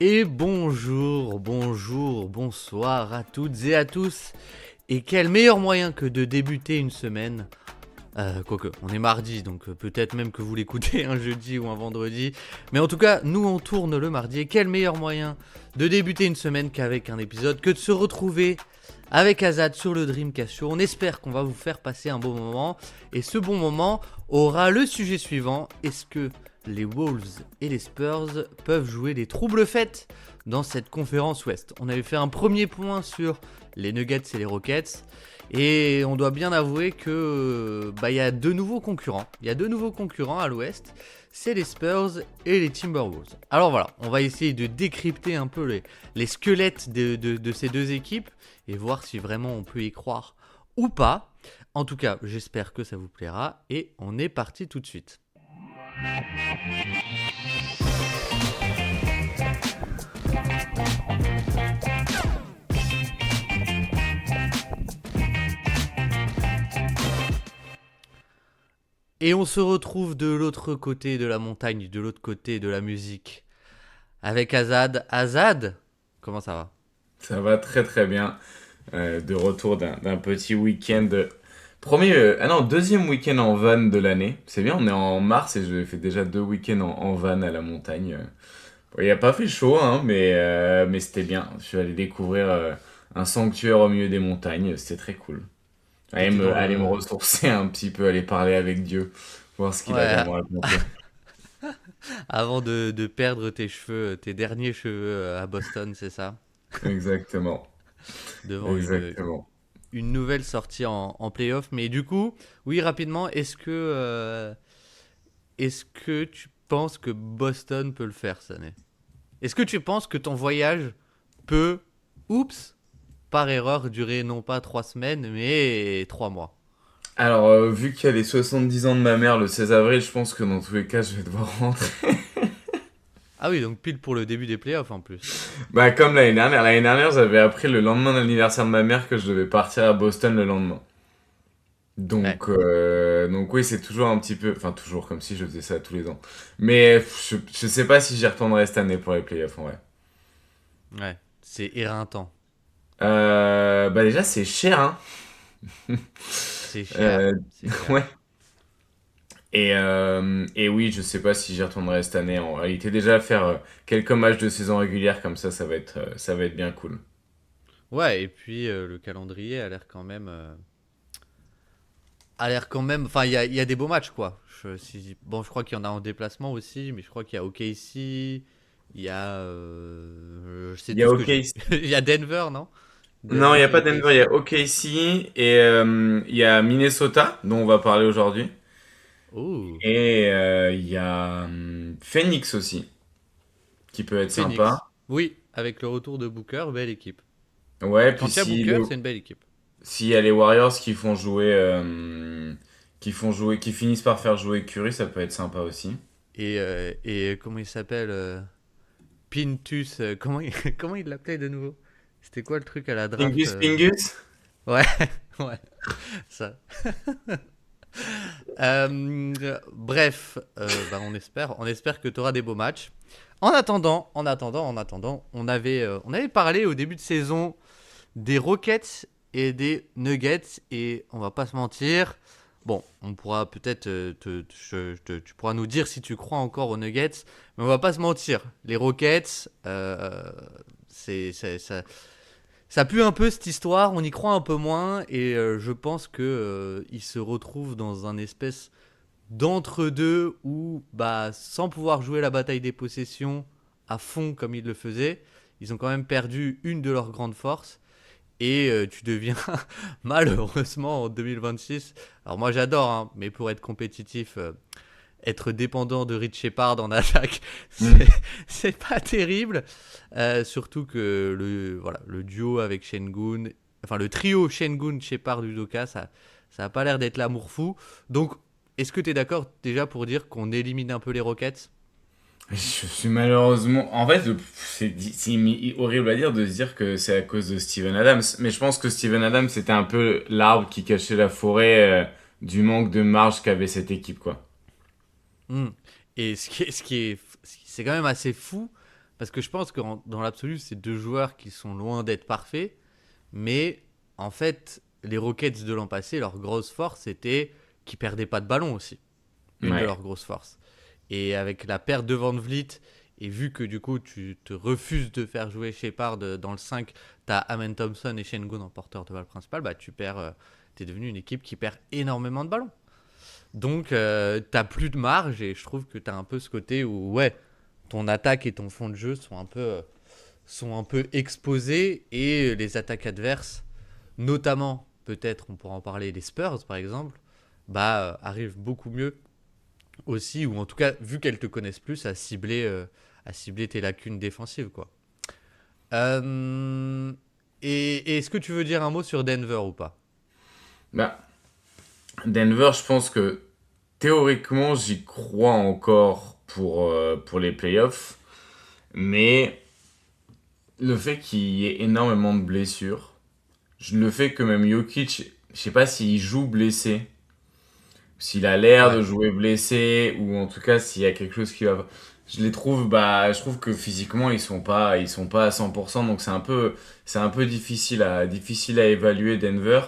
Et bonjour, bonsoir à toutes et à tous. Et quel meilleur moyen que de débuter une semaine. Quoique, on est mardi, donc peut-être même que vous l'écoutez un jeudi ou un vendredi. Mais en tout cas, nous on tourne le mardi. Et quel meilleur moyen de débuter une semaine qu'avec un épisode, que de se retrouver avec Azad sur le Dreamcast Show. On espère qu'on va vous faire passer un bon moment. Et ce bon moment aura le sujet suivant. Est-ce que les Wolves et les Spurs peuvent jouer des troubles fêtes dans cette conférence Ouest? On avait fait un premier point sur les Nuggets et les Rockets. Et on doit bien avouer que y a deux nouveaux concurrents. Il y a deux nouveaux concurrents à l'Ouest. C'est les Spurs et les Timberwolves. Alors voilà, on va essayer de décrypter un peu les squelettes de ces deux équipes et voir si vraiment on peut y croire ou pas. En tout cas, j'espère que ça vous plaira et on est parti tout de suite. Et on se retrouve de l'autre côté de la montagne, de l'autre côté de la musique, avec Azad. Azad, comment ça va? Ça va très très bien. De retour d'un petit week-end. Deuxième week-end en van de l'année. C'est bien, on est en mars et j'ai fait déjà 2 week-ends en van à la montagne. Bon, il n'y a pas fait chaud, hein, mais c'était bien. Je suis allé découvrir un sanctuaire au milieu des montagnes. C'était très cool. T'étais dans Aller me le... ressourcer un petit peu, aller parler avec Dieu, voir ce qu'il avait à Ouais, me raconter. avant de perdre tes cheveux, tes derniers cheveux à Boston, c'est ça? Exactement. Devant Exactement. une nouvelle sortie en playoff. Mais du coup, oui, rapidement, est-ce que tu penses que Boston peut le faire cette année? Est-ce que tu penses que ton voyage peut, oups, par erreur, durer non pas 3 semaines, mais 3 mois? Alors, vu qu'il y a les 70 ans de ma mère le 16 avril, je pense que dans tous les cas, je vais devoir rentrer. Ah oui, donc pile pour le début des playoffs en plus. Bah, comme l'année dernière. L'année dernière, j'avais appris le lendemain de l'anniversaire de ma mère que je devais partir à Boston le lendemain. Ouais, Donc oui, c'est toujours un petit peu... Enfin, toujours, comme si je faisais ça tous les ans. Mais je sais pas si j'y retournerai cette année pour les playoffs, en vrai. ouais, c'est éreintant. Bah déjà, c'est cher, hein. C'est cher, Euh, c'est cher. ouais. Et oui, je sais pas si j'y retournerai cette année. En réalité, déjà faire quelques matchs de saison régulière comme ça va être bien cool. Ouais, et puis le calendrier a l'air quand même. Enfin, il y a des beaux matchs, quoi. Bon, je crois qu'il y en a en déplacement aussi, mais je crois qu'il y a OKC, il y a. Je sais Il y tout a ce que j'ai. OKC. Il y a Denver, non? Non, il Denver n'y a et pas Denver, il y OKC. a OKC et il y a Minnesota, dont on va parler aujourd'hui. Oh, Et il y a Phoenix aussi, qui peut être sympa. Phoenix. Oui, avec le retour de Booker, belle équipe. Ouais, puis Quand il y a Booker, c'est une belle équipe. s'il y a les Warriors qui finissent par faire jouer Curry, ça peut être sympa aussi. Et comment il s'appelle Pintus. Comment il l'appelait de nouveau? C'était quoi le truc à la draft Pingus, Pingus? Ouais, ouais, ça. Bref, on espère que tu auras des beaux matchs. En attendant, on avait parlé au début de saison des Rockets et des Nuggets et on va pas se mentir. Bon, on pourra peut-être tu pourras nous dire si tu crois encore aux Nuggets, mais on va pas se mentir. Les Rockets, ça pue un peu cette histoire, on y croit un peu moins et je pense que ils se retrouvent dans un espèce d'entre-deux où, sans pouvoir jouer la bataille des possessions à fond comme ils le faisaient, ils ont quand même perdu une de leurs grandes forces et tu deviens malheureusement en 2026. Alors moi j'adore, hein, mais pour être compétitif, être dépendant de Rich Shepard en attaque, c'est, Hmm. c'est pas terrible. Surtout que le duo avec Şengün, enfin le trio Şengün, Shepard, Udoka, ça a pas l'air d'être l'amour fou. Donc, est-ce que tu es d'accord déjà pour dire qu'on élimine un peu les Rockets? Je suis malheureusement. En fait, c'est horrible à dire de se dire que c'est à cause de Steven Adams. Mais je pense que Steven Adams, c'était un peu l'arbre qui cachait la forêt du manque de marge qu'avait cette équipe, quoi. Hmm. Et c'est quand même assez fou Parce que je pense que dans l'absolu, c'est deux joueurs qui sont loin d'être parfaits. Mais en fait, les Rockets de l'an passé, leur grosse force, c'était qu'ils perdaient pas de ballon aussi. Une de Ouais. leurs grosses forces. Et avec la perte de Van Vliet, et vu que du coup, tu te refuses de faire jouer Shepard dans le 5, tu as Amen Thompson et Şengün en porteur de balle principal, bah tu perds. T'es devenu une équipe qui perd énormément de ballons. Donc, t'as plus de marge et je trouve que t'as un peu ce côté où, ouais, ton attaque et ton fond de jeu sont un peu exposés et les attaques adverses, notamment, peut-être, on pourra en parler, les Spurs par exemple, bah, arrivent beaucoup mieux aussi, ou en tout cas, vu qu'elles te connaissent plus, à cibler tes lacunes défensives, quoi. Euh, et est-ce que tu veux dire un mot sur Denver ou pas? Bah, Denver, je pense que théoriquement, j'y crois encore pour les playoffs. Mais le fait qu'il y ait énormément de blessures, le fait que même Jokic, je sais pas s'il joue blessé, s'il a l'air Ouais, de jouer blessé, ou en tout cas s'il y a quelque chose qui va. Je les trouve, bah, je trouve que physiquement ils sont pas à 100%, donc c'est un peu difficile à évaluer Denver.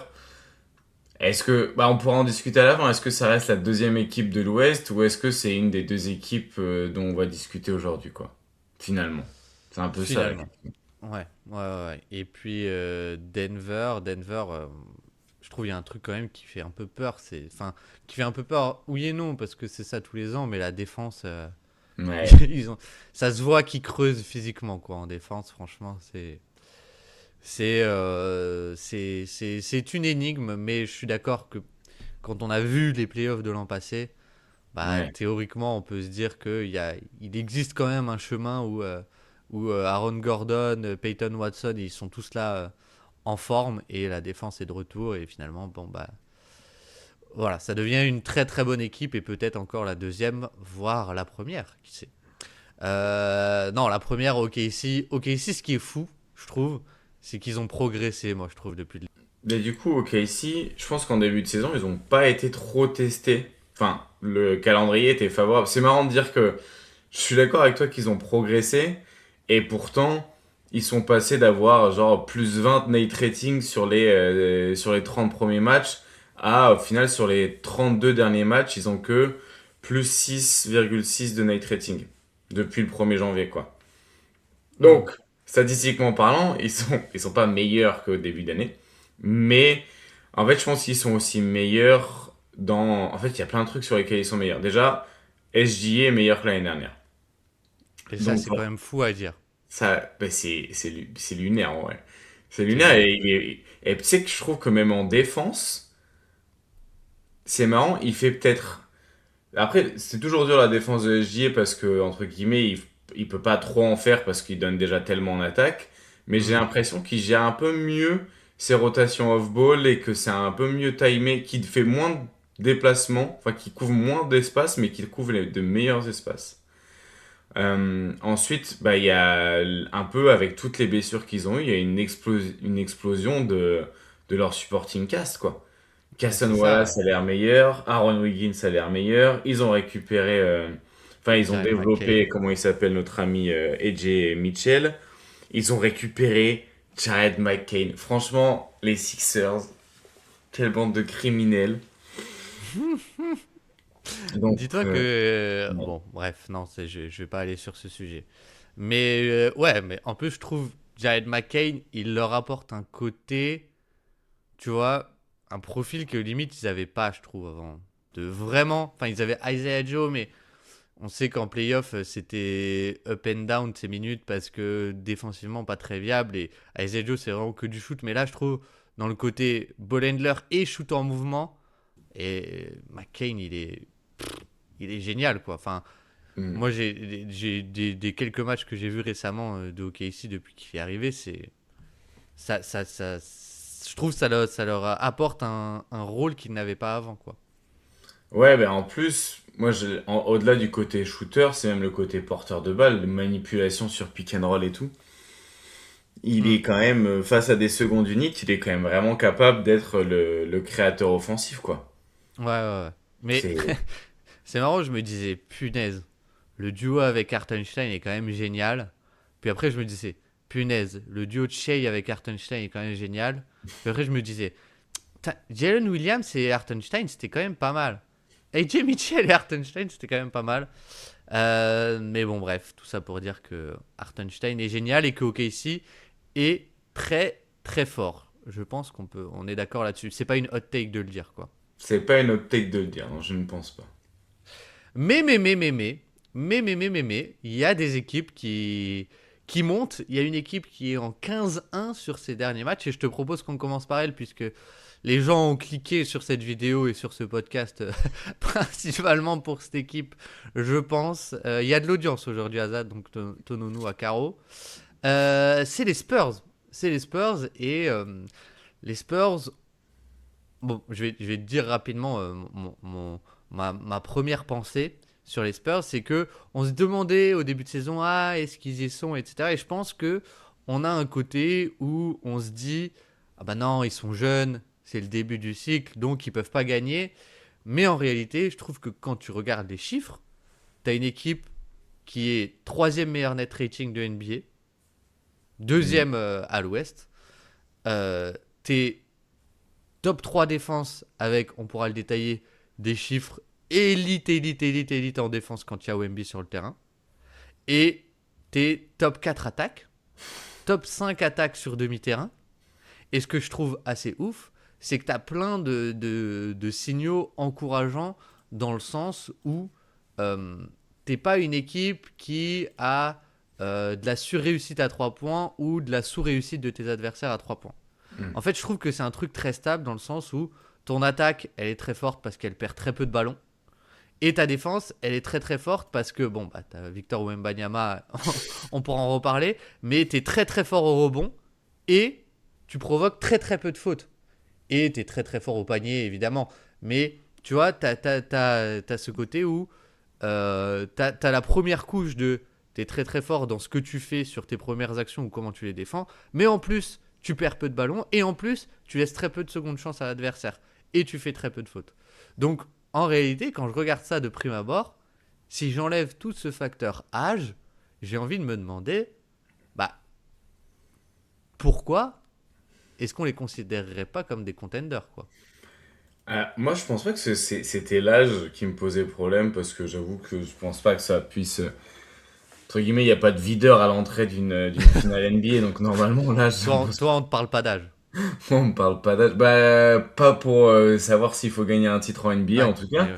Est-ce que, bah, on pourra en discuter à la fin. Est-ce que ça reste la deuxième équipe de l'Ouest ou est-ce que c'est une des deux équipes dont on va discuter aujourd'hui, quoi? Finalement, c'est un peu ça la finalement. question. Ouais. Et puis Denver, je trouve il y a un truc quand même qui fait un peu peur. Enfin, qui fait un peu peur, oui et non, parce que c'est ça tous les ans, mais la défense, Ouais, ils ont, ça se voit qu'ils creusent physiquement, quoi, en défense, franchement, c'est une énigme, mais je suis d'accord que quand on a vu les playoffs de l'an passé, bah, ouais. théoriquement, on peut se dire il existe quand même un chemin où Aaron Gordon, Peyton Watson, ils sont tous là en forme et la défense est de retour. Et finalement, bon, bah, voilà, ça devient une très très bonne équipe et peut-être encore la deuxième, voire la première, qui sait. Non, la première, OKC, ce qui est fou, je trouve, c'est qu'ils ont progressé, moi, je trouve, depuis le. Mais du coup, ok, ici, je pense qu'en début de saison, ils ont pas été trop testés. Enfin, le calendrier était favorable. C'est marrant de dire que je suis d'accord avec toi qu'ils ont progressé et pourtant, ils sont passés d'avoir genre plus 20 Nate rating sur les 30 premiers matchs à, au final, sur les 32 derniers matchs, ils ont que plus 6,6 de Nate rating depuis le 1er janvier, quoi. Hmm. Donc, statistiquement parlant, ils sont pas meilleurs qu'au début d'année. Mais, en fait, je pense qu'ils sont aussi meilleurs dans... En fait, il y a plein de trucs sur lesquels ils sont meilleurs. Déjà, SGA est meilleur que l'année dernière. Et ça, Donc, c'est quand même fou à dire. ça, bah, c'est lunaire, en vrai. C'est C'est lunaire. lunaire. Et tu sais que je trouve que même en défense, c'est marrant, il fait peut-être... Après, c'est toujours dur la défense de SGA parce que, entre guillemets, il peut pas trop en faire parce qu'il donne déjà tellement en attaque. Mais j'ai Hmm. l'impression qu'il gère un peu mieux ses rotations off-ball et que c'est un peu mieux timé, qu'il fait moins de déplacements, enfin, qu'il couvre moins d'espace, mais qu'il couvre de meilleurs espaces. Ensuite, bah, il y a un peu, avec toutes les blessures qu'ils ont eues, il y a une explosion de leur supporting cast, quoi. Mais Casson c'est ça, Wallace a l'air meilleur, Aaron Wiggins a l'air meilleur. Ils ont récupéré, enfin ils ont Jared développé, McCain. comment il s'appelle notre ami AJ Mitchell. Ils ont récupéré Jared McCain. Franchement, les Sixers, quelle bande de criminels. Donc, Dis-toi que. ouais. Bon, bref, non, je vais pas aller sur ce sujet. Mais ouais, mais en plus, je trouve Jared McCain, il leur apporte un côté, tu vois, un profil que limite ils avaient pas, je trouve, avant. De vraiment. Enfin, ils avaient Isaiah Joe, mais on sait qu'en playoff, c'était up and down ces minutes parce que défensivement, pas très viable. Et Isaiah Joe, c'est vraiment que du shoot. Mais là, je trouve, dans le côté ball handler et shoot en mouvement, et McCain, il est génial, quoi. Enfin, Mm. moi, j'ai des quelques matchs que j'ai vus récemment de OKC depuis qu'il est arrivé, je trouve ça leur apporte un rôle qu'ils n'avaient pas avant, quoi. Ouais, ben en plus, moi, au-delà du côté shooter, c'est même le côté porteur de balle, de manipulation sur pick and roll et tout. Il Hmm. est quand même, face à des secondes uniques, il est quand même vraiment capable d'être le créateur offensif, quoi. Ouais. Mais C'est... c'est marrant, je me disais, punaise, le duo avec Hartenstein est quand même génial. Puis après, je me disais, punaise, le duo de Shea avec Hartenstein est quand même génial. Puis après, je me disais, Jalen Williams et Hartenstein, c'était quand même pas mal. AJ Mitchell et Hartenstein, c'était quand même pas mal. Mais bon, bref, tout ça pour dire que Hartenstein est génial et que OKC est très très fort. Je pense on est d'accord là-dessus. C'est pas une hot take de le dire, quoi. C'est pas une hot take de le dire, non, je ne pense pas. Mais, il y a des équipes qui montent. Il y a une équipe qui est en 15-1 sur ces derniers matchs et je te propose qu'on commence par elle puisque les gens ont cliqué sur cette vidéo et sur ce podcast principalement pour cette équipe, je pense. Il y a de l'audience aujourd'hui, Azad, donc tenons-nous à carreau. C'est les Spurs. C'est les Spurs et les Spurs. Bon, je vais te dire rapidement ma première pensée sur les Spurs, c'est que on se demandait au début de saison, est-ce qu'ils y sont, etc. Et je pense que on a un côté où on se dit, ah bah non, ils sont jeunes, c'est le début du cycle, donc ils peuvent pas gagner. Mais en réalité, je trouve que quand tu regardes les chiffres, tu as une équipe qui est troisième meilleur net rating de NBA, deuxième à l'Ouest. T'es top 3 défense avec, on pourra le détailler, des chiffres élite en défense quand il y a Wemby sur le terrain. Et t'es top 4 attaques, top 5 attaques sur demi-terrain. Et ce que je trouve assez ouf, c'est que t'as plein de signaux encourageants dans le sens où t'es pas une équipe qui a de la surréussite à 3 points ou de la sous-réussite de tes adversaires à 3 points. En fait, je trouve que c'est un truc très stable dans le sens où ton attaque, elle est très forte parce qu'elle perd très peu de ballons. Et ta défense, elle est très très forte parce que, bon, bah, t'as Victor Wembanyama, on pourra en reparler, mais t'es très très fort au rebond et tu provoques très très peu de fautes. Et t'es très très fort au panier, évidemment. Mais tu vois, t'as ce côté où t'as la première couche de t'es très très fort dans ce que tu fais sur tes premières actions ou comment tu les défends, mais en plus, tu perds peu de ballons et en plus, tu laisses très peu de secondes chances à l'adversaire et tu fais très peu de fautes. Donc, en réalité, quand je regarde ça de prime abord, si j'enlève tout ce facteur âge, j'ai envie de me demander, bah, pourquoi est-ce qu'on les considérerait pas comme des contenders, quoi? Moi, je pense pas que c'était l'âge qui me posait problème parce que j'avoue que je pense pas que ça puisse. Entre guillemets, il n'y a pas de videur à l'entrée d'une finale NBA, donc normalement, là, Toi, on te parle pas d'âge. on me parle pas d'âge. Bah, pas pour savoir s'il faut gagner un titre en NBA en Ouais, tout ouais, cas.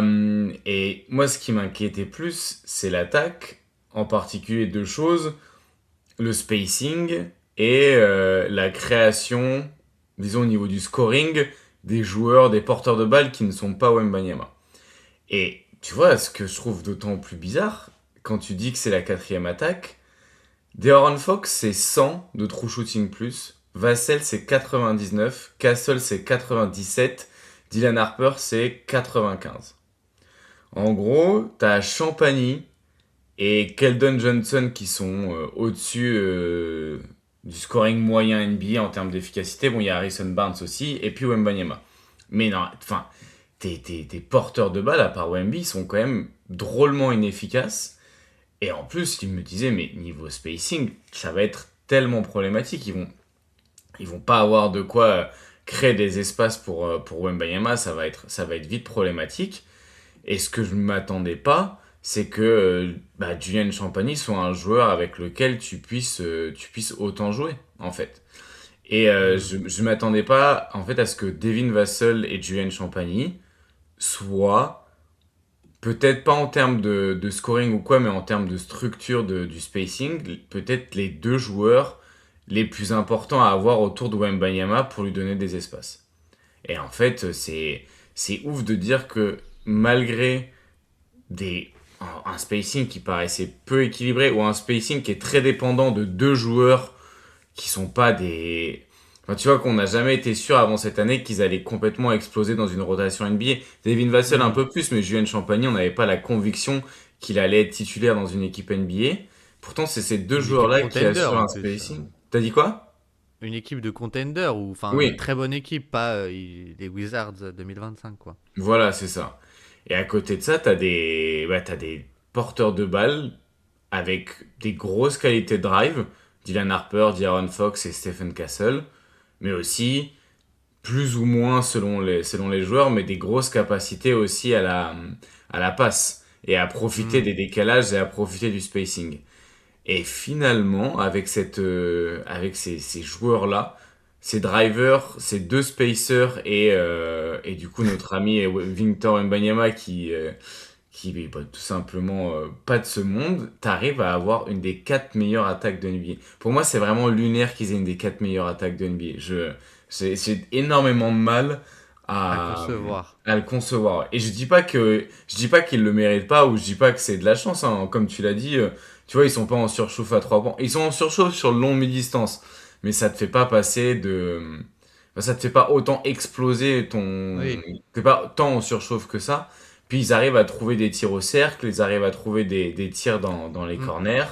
ouais. Et moi, ce qui m'inquiétait plus, c'est l'attaque, en particulier deux choses, le spacing et la création, disons au niveau du scoring, des joueurs, des porteurs de balles qui ne sont pas Wembanyama. Et tu vois, ce que je trouve d'autant plus bizarre, quand tu dis que c'est la quatrième attaque, De'Aaron Fox c'est 100 de true shooting plus, Vassell c'est 99, Castle c'est 97, Dylan Harper c'est 95. En gros, t'as Champagny et Keldon Johnson qui sont au-dessus du scoring moyen NBA en termes d'efficacité. Bon, il y a Harrison Barnes aussi, et puis Wembanyama. Mais non, enfin, tes porteurs de balles, à part Wemby, sont quand même drôlement inefficaces. Et en plus, il me disait, mais niveau spacing, ça va être tellement problématique. Ils vont pas avoir de quoi créer des espaces pour Wembanyama. Ça va être vite problématique. Et ce que je ne m'attendais pas, c'est que Julian Champagny soit un joueur avec lequel tu puisses autant jouer, en fait. Et je ne m'attendais pas, en fait, à ce que Devin Vassell et Julian Champagny soient, peut-être pas en termes de scoring ou quoi, mais en termes de structure du spacing, peut-être les deux joueurs les plus importants à avoir autour de Wembanyama pour lui donner des espaces. Et en fait, c'est ouf de dire que malgré un spacing qui paraissait peu équilibré ou un spacing qui est très dépendant de deux joueurs qui sont pas des... Enfin, tu vois qu'on n'a jamais été sûr avant cette année qu'ils allaient complètement exploser dans une rotation NBA. Devin Vassell un peu plus, mais Julian Champagny, on n'avait pas la conviction qu'il allait être titulaire dans une équipe NBA. Pourtant, c'est ces deux Une équipe joueurs-là qui contender assurent en un plus. spacing. T'as dit quoi? Une équipe de contender, ou enfin une Oui, très bonne équipe, pas les Wizards 2025, quoi. voilà, c'est ça. Et à côté de ça, t'as des porteurs de balles avec des grosses qualités de drive, Dylan Harper, De'Aaron Fox et Stephen Castle, mais aussi plus ou moins selon les joueurs, mais des grosses capacités aussi à la passe et à profiter Hmm. des décalages et à profiter du spacing. Et finalement, avec ces joueurs-là, ces drivers, ces deux spacers et du coup notre ami Victor Wembanyama qui est tout simplement pas de ce monde, t'arrives à avoir une des quatre meilleures attaques de NBA. Pour moi, c'est vraiment lunaire qu'ils aient une des quatre meilleures attaques de NBA. J'ai énormément de mal À à, concevoir. à le concevoir. Et je dis pas qu'ils le méritent pas ou je dis pas que c'est de la chance, hein. Comme tu l'as dit, tu vois, ils sont pas en surchauffe à 3 points. Ils sont en surchauffe sur le long mi-distance. Mais ça te fait pas passer de, enfin, ça te fait pas autant exploser Oui. t'es pas tant en surchauffe que ça. Puis ils arrivent à trouver des tirs au cercle, ils arrivent à trouver des tirs dans les Hmm. corners.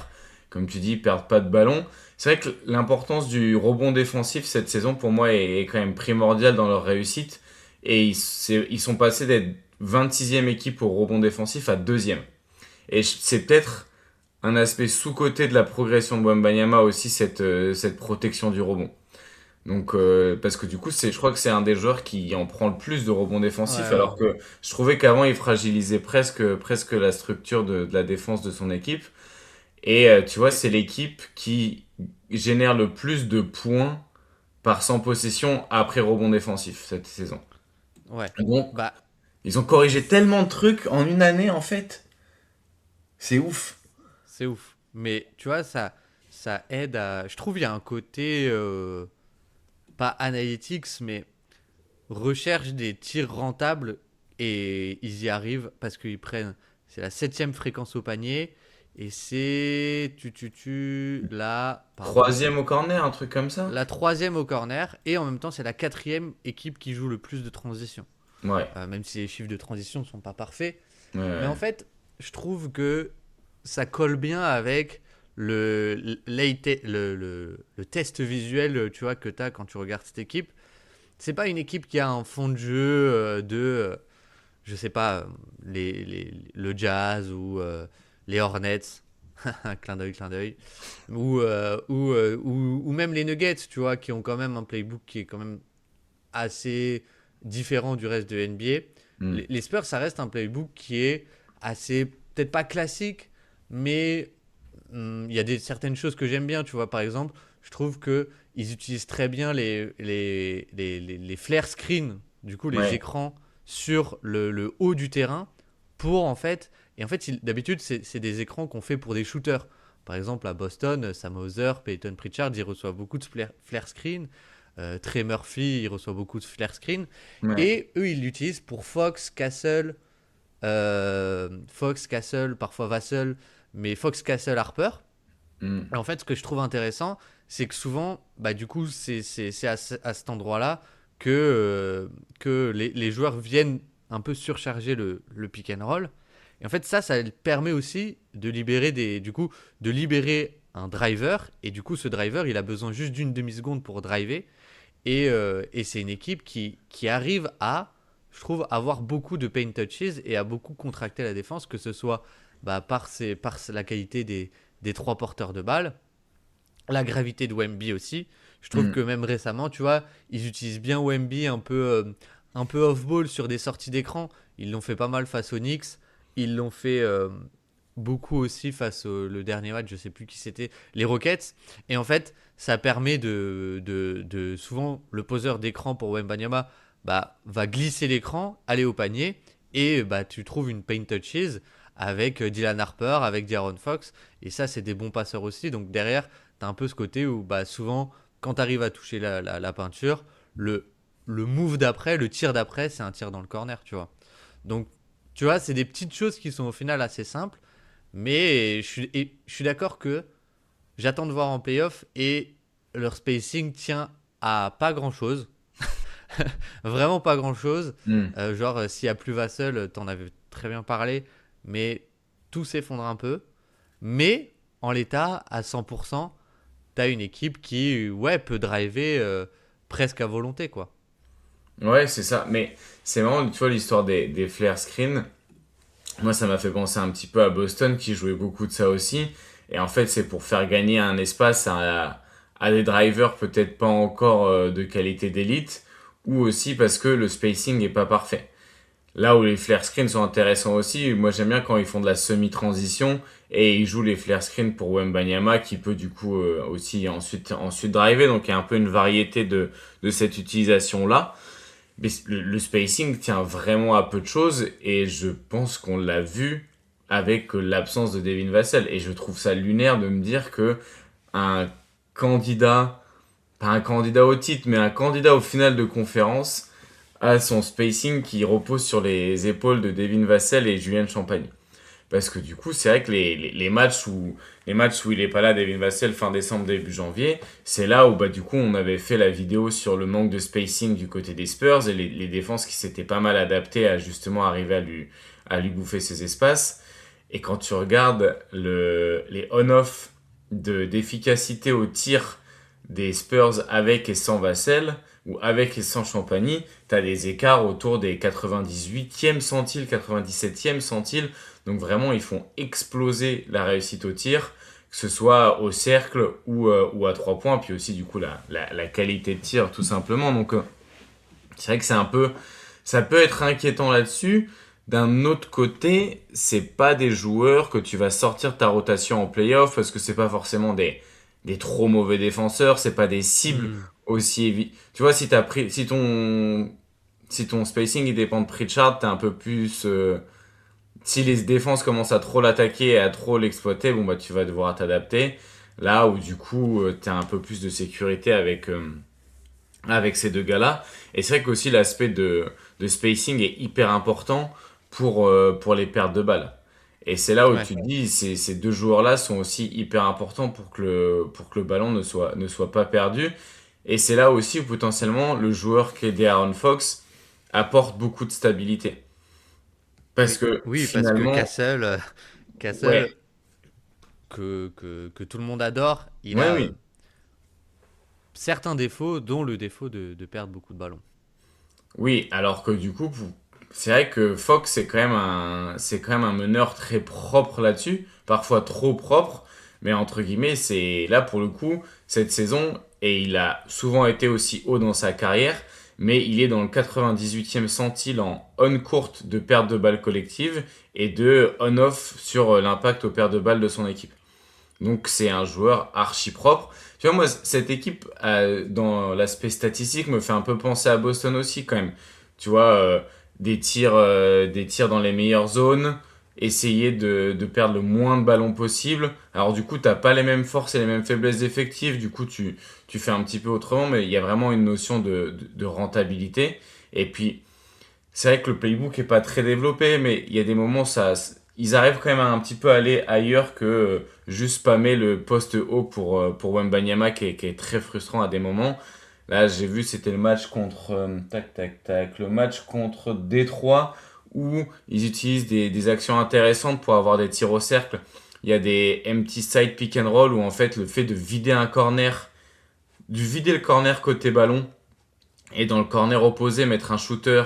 Comme tu dis, ils perdent pas de ballon. C'est vrai que l'importance du rebond défensif cette saison, pour moi, est quand même primordiale dans leur réussite. Et ils sont passés d'être 26e équipe au rebond défensif à 2e. Et c'est peut-être un aspect sous-coté de la progression de Wembanyama aussi, cette protection du rebond. Donc, parce que du coup, je crois que c'est un des joueurs qui en prend le plus de rebonds Ouais, défensifs, ouais. alors que je trouvais qu'avant, il fragilisait presque la structure de la défense de son équipe. Et tu vois, Et- c'est l'équipe qui génère le plus de points par 100 possessions après rebond défensif cette saison. ouais. Donc, Bah, ils ont corrigé tellement de trucs en une année, en fait. C'est ouf. c'est ouf. Mais tu vois, ça aide à. Je trouve il y a un côté, pas analytics, mais recherche des tirs rentables et ils y arrivent parce qu'ils prennent. C'est la septième fréquence au panier et c'est. Là. Pardon, c'est Troisième au corner, un truc comme ça. la troisième au corner et en même temps, c'est la quatrième équipe qui joue le plus de transition. Ouais. Même si les chiffres de transition ne sont pas parfaits. Ouais, Mais en ouais. fait, je trouve que ça colle bien avec le test visuel, tu vois, que tu as quand tu regardes cette équipe. C'est pas une équipe qui a un fond de jeu je sais pas, le Jazz ou les Hornets. Clin d'œil. Ou même les Nuggets, tu vois, qui ont quand même un playbook qui est quand même assez différent du reste de NBA. Hmm. Les Spurs, ça reste un playbook qui est assez, peut-être pas classique, mais il y a certaines choses que j'aime bien. Tu vois, par exemple, je trouve que ils utilisent très bien les flare screens, du coup, les Ouais. écrans sur le haut du terrain pour en fait. Et en fait, d'habitude, c'est des écrans qu'on fait pour des shooters. Par exemple, à Boston, Sam Hauser, Peyton Pritchard, ils reçoivent beaucoup de flare screen. Trey Murphy, il reçoit beaucoup de flare screen. Ouais. Et eux, ils l'utilisent pour Fox, Castle, parfois Vassell, mais Fox, Castle, Harper. Hmm. Et en fait, ce que je trouve intéressant, c'est que souvent, bah, du coup, c'est à cet endroit-là que les joueurs viennent un peu surcharger le pick and roll. Et en fait, ça permet aussi de libérer de libérer un driver. Et du coup, ce driver, il a besoin juste d'une demi-seconde pour driver. Et c'est une équipe qui arrive à, je trouve, avoir beaucoup de paint touches et à beaucoup contracter la défense, que ce soit bah, par la qualité des trois porteurs de balles, la gravité de Wemby aussi. Je trouve Hmm. que même récemment, tu vois, ils utilisent bien Wemby un peu off-ball sur des sorties d'écran. Ils l'ont fait pas mal face aux Knicks. Ils l'ont fait beaucoup aussi face au le dernier match, je sais plus qui c'était, les Rockets. Et en fait, ça permet souvent le poseur d'écran pour Wembanyama bah, va glisser l'écran, aller au panier et bah, tu trouves une paint touches avec Dylan Harper, avec De'Aaron Fox. Et ça, c'est des bons passeurs aussi. Donc derrière, tu as un peu ce côté où bah, souvent, quand tu arrives à toucher la peinture, le move d'après, le tir d'après, c'est un tir dans le corner, tu vois. Donc, tu vois, c'est des petites choses qui sont au final assez simples. Mais je suis d'accord que j'attends de voir en playoff et leur spacing tient à pas grand chose. Vraiment pas grand chose. Hmm. S'il y a plus Vassell, t'en avais très bien parlé, mais tout s'effondre un peu. Mais en l'état, à 100%, t'as une équipe qui, ouais, peut driver presque à volonté, quoi. Ouais, c'est ça. Mais c'est marrant, tu vois, l'histoire des flare screens. Moi, ça m'a fait penser un petit peu à Boston qui jouait beaucoup de ça aussi. Et en fait, c'est pour faire gagner un espace à des drivers peut-être pas encore de qualité d'élite, ou aussi parce que le spacing est pas parfait. Là où les flare screens sont intéressants aussi, moi j'aime bien quand ils font de la semi-transition et ils jouent les flare screens pour Wembanyama qui peut du coup aussi ensuite driver. Donc il y a un peu une variété de cette utilisation-là. Mais le spacing tient vraiment à peu de choses et je pense qu'on l'a vu avec l'absence de Devin Vassell. Et je trouve ça lunaire de me dire que un candidat, pas un candidat au titre, mais un candidat au final de conférence a son spacing qui repose sur les épaules de Devin Vassell et Julien Champagne. Parce que du coup, c'est vrai que les matchs où il est pas là, Devin Vassell, fin décembre, début janvier, c'est là où bah, du coup on avait fait la vidéo sur le manque de spacing du côté des Spurs et les défenses qui s'étaient pas mal adaptées à justement arriver à lui bouffer ses espaces. Et quand tu regardes les on-off d'efficacité au tir des Spurs avec et sans Vassell, ou avec et sans Champagny, tu as des écarts autour des 98e centiles, 97e centiles. Donc vraiment, ils font exploser la réussite au tir, que ce soit au cercle ou à 3 points, puis aussi du coup la qualité de tir tout simplement. Donc c'est vrai que ça peut être inquiétant là-dessus. D'un autre côté, c'est pas des joueurs que tu vas sortir de ta rotation en playoff parce que c'est pas forcément des trop mauvais défenseurs, c'est pas des cibles Hmm. aussi évidentes. Tu vois, si ton spacing il dépend de Pritchard, t'es un peu plus. Si les défenses commencent à trop l'attaquer et à trop l'exploiter, bon bah tu vas devoir t'adapter. Là où du coup, t'as un peu plus de sécurité avec ces deux gars-là. Et c'est vrai qu'aussi l'aspect de spacing est hyper important pour les pertes de balles. Et c'est là où Ouais, tu te dis, ces deux joueurs-là sont aussi hyper importants pour que le ballon ne soit pas perdu. Et c'est là aussi où potentiellement le joueur clé d'Aaron Fox apporte beaucoup de stabilité. Parce oui, que oui, parce que finalement, Castle, ouais, que tout le monde adore, il ouais, a oui. certains défauts, dont le défaut de perdre beaucoup de ballons. Oui, alors que du coup, c'est vrai que Fox c'est quand même un meneur très propre là-dessus, parfois trop propre, mais entre guillemets, c'est là pour le coup, cette saison, et il a souvent été aussi haut dans sa carrière, mais il est dans le 98e centile en on-court de perte de balles collective et de on-off sur l'impact aux pertes de balles de son équipe. Donc c'est un joueur archi propre. Tu vois, moi, cette équipe, dans l'aspect statistique, me fait un peu penser à Boston aussi quand même. Tu vois, des tirs dans les meilleures zones, essayer de perdre le moins de ballons possible. Alors du coup, t'as pas les mêmes forces et les mêmes faiblesses effectives. Du coup, tu fais un petit peu autrement, mais il y a vraiment une notion de rentabilité. Et puis, c'est vrai que le playbook est pas très développé, mais il y a des moments, ils arrivent quand même à un petit peu aller ailleurs que juste spammer le poste haut pour Wembanyama qui est très frustrant à des moments. Là, j'ai vu, c'était le match contre, tac, tac, tac, le match contre Détroit où ils utilisent des actions intéressantes pour avoir des tirs au cercle. Il y a des empty side pick and roll où en fait le fait de vider un corner, de vider le corner côté ballon et dans le corner opposé mettre un shooter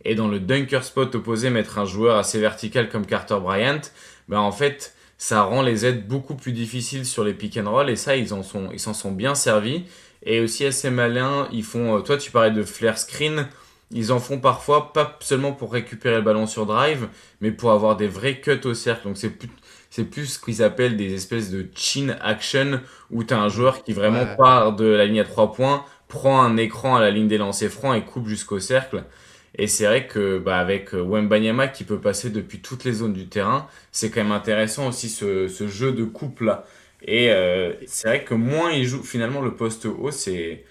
et dans le dunker spot opposé mettre un joueur assez vertical comme Carter Bryant, ben en fait ça rend les aides beaucoup plus difficiles sur les pick and roll et ça ils s'en sont bien servis et aussi assez malins, ils font toi tu parlais de flare screen, ils en font parfois pas seulement pour récupérer le ballon sur drive mais pour avoir des vrais cuts au cercle. Donc c'est plus ce qu'ils appellent des espèces de chin action où tu as un Hmm. joueur qui vraiment Ouais, part de la ligne à 3 points, prend un écran à la ligne des lancers francs et coupe jusqu'au cercle. Et c'est vrai que bah, avec Wembanyama qui peut passer depuis toutes les zones du terrain, c'est quand même intéressant aussi ce jeu de coupe là. Et c'est vrai que moins il joue finalement le poste haut, c'est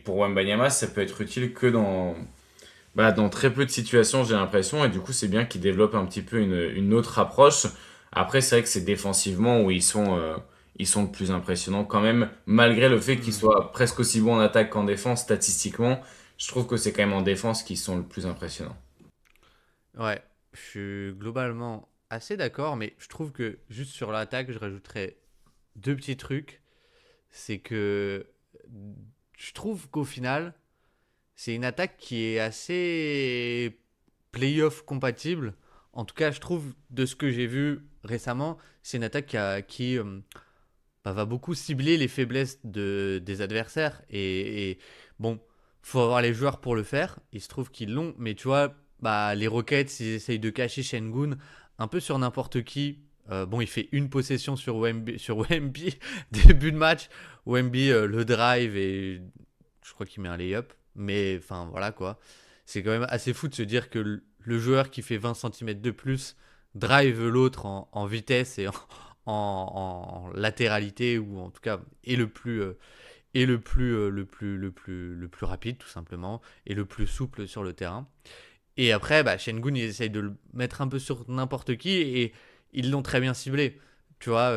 pour Wembanyama ça peut être utile que dans très peu de situations j'ai l'impression et du coup c'est bien qu'il développe un petit peu une autre approche. Après c'est vrai que c'est défensivement où ils sont le plus impressionnants quand même, malgré le fait qu'ils hmm, soient presque aussi bons en attaque qu'en défense statistiquement. Je trouve que c'est quand même en défense qu'ils sont le plus impressionnants. ouais, je suis globalement assez d'accord, mais je trouve que juste sur l'attaque, je rajouterais deux petits trucs. C'est que je trouve qu'au final, c'est une attaque qui est assez playoff compatible en tout cas, je trouve, de ce que j'ai vu récemment, c'est une attaque qui va beaucoup cibler les faiblesses des adversaires. Et bon, faut avoir les joueurs pour le faire. Il se trouve qu'ils l'ont. Mais tu vois, bah, les Rockets, ils essayent de cacher Şengün un peu sur n'importe qui. Bon, il fait une possession sur Wemby, début de match. Wemby, le drive, et je crois qu'il met un lay-up. Mais enfin, voilà quoi. C'est quand même assez fou de se dire que le joueur qui fait 20 centimètres de plus drive l'autre en vitesse et en latéralité, ou en tout cas est le plus rapide tout simplement, et le plus souple sur le terrain. Et après, bah, Şengün, ils essayent de le mettre un peu sur n'importe qui, et ils l'ont très bien ciblé. Tu vois,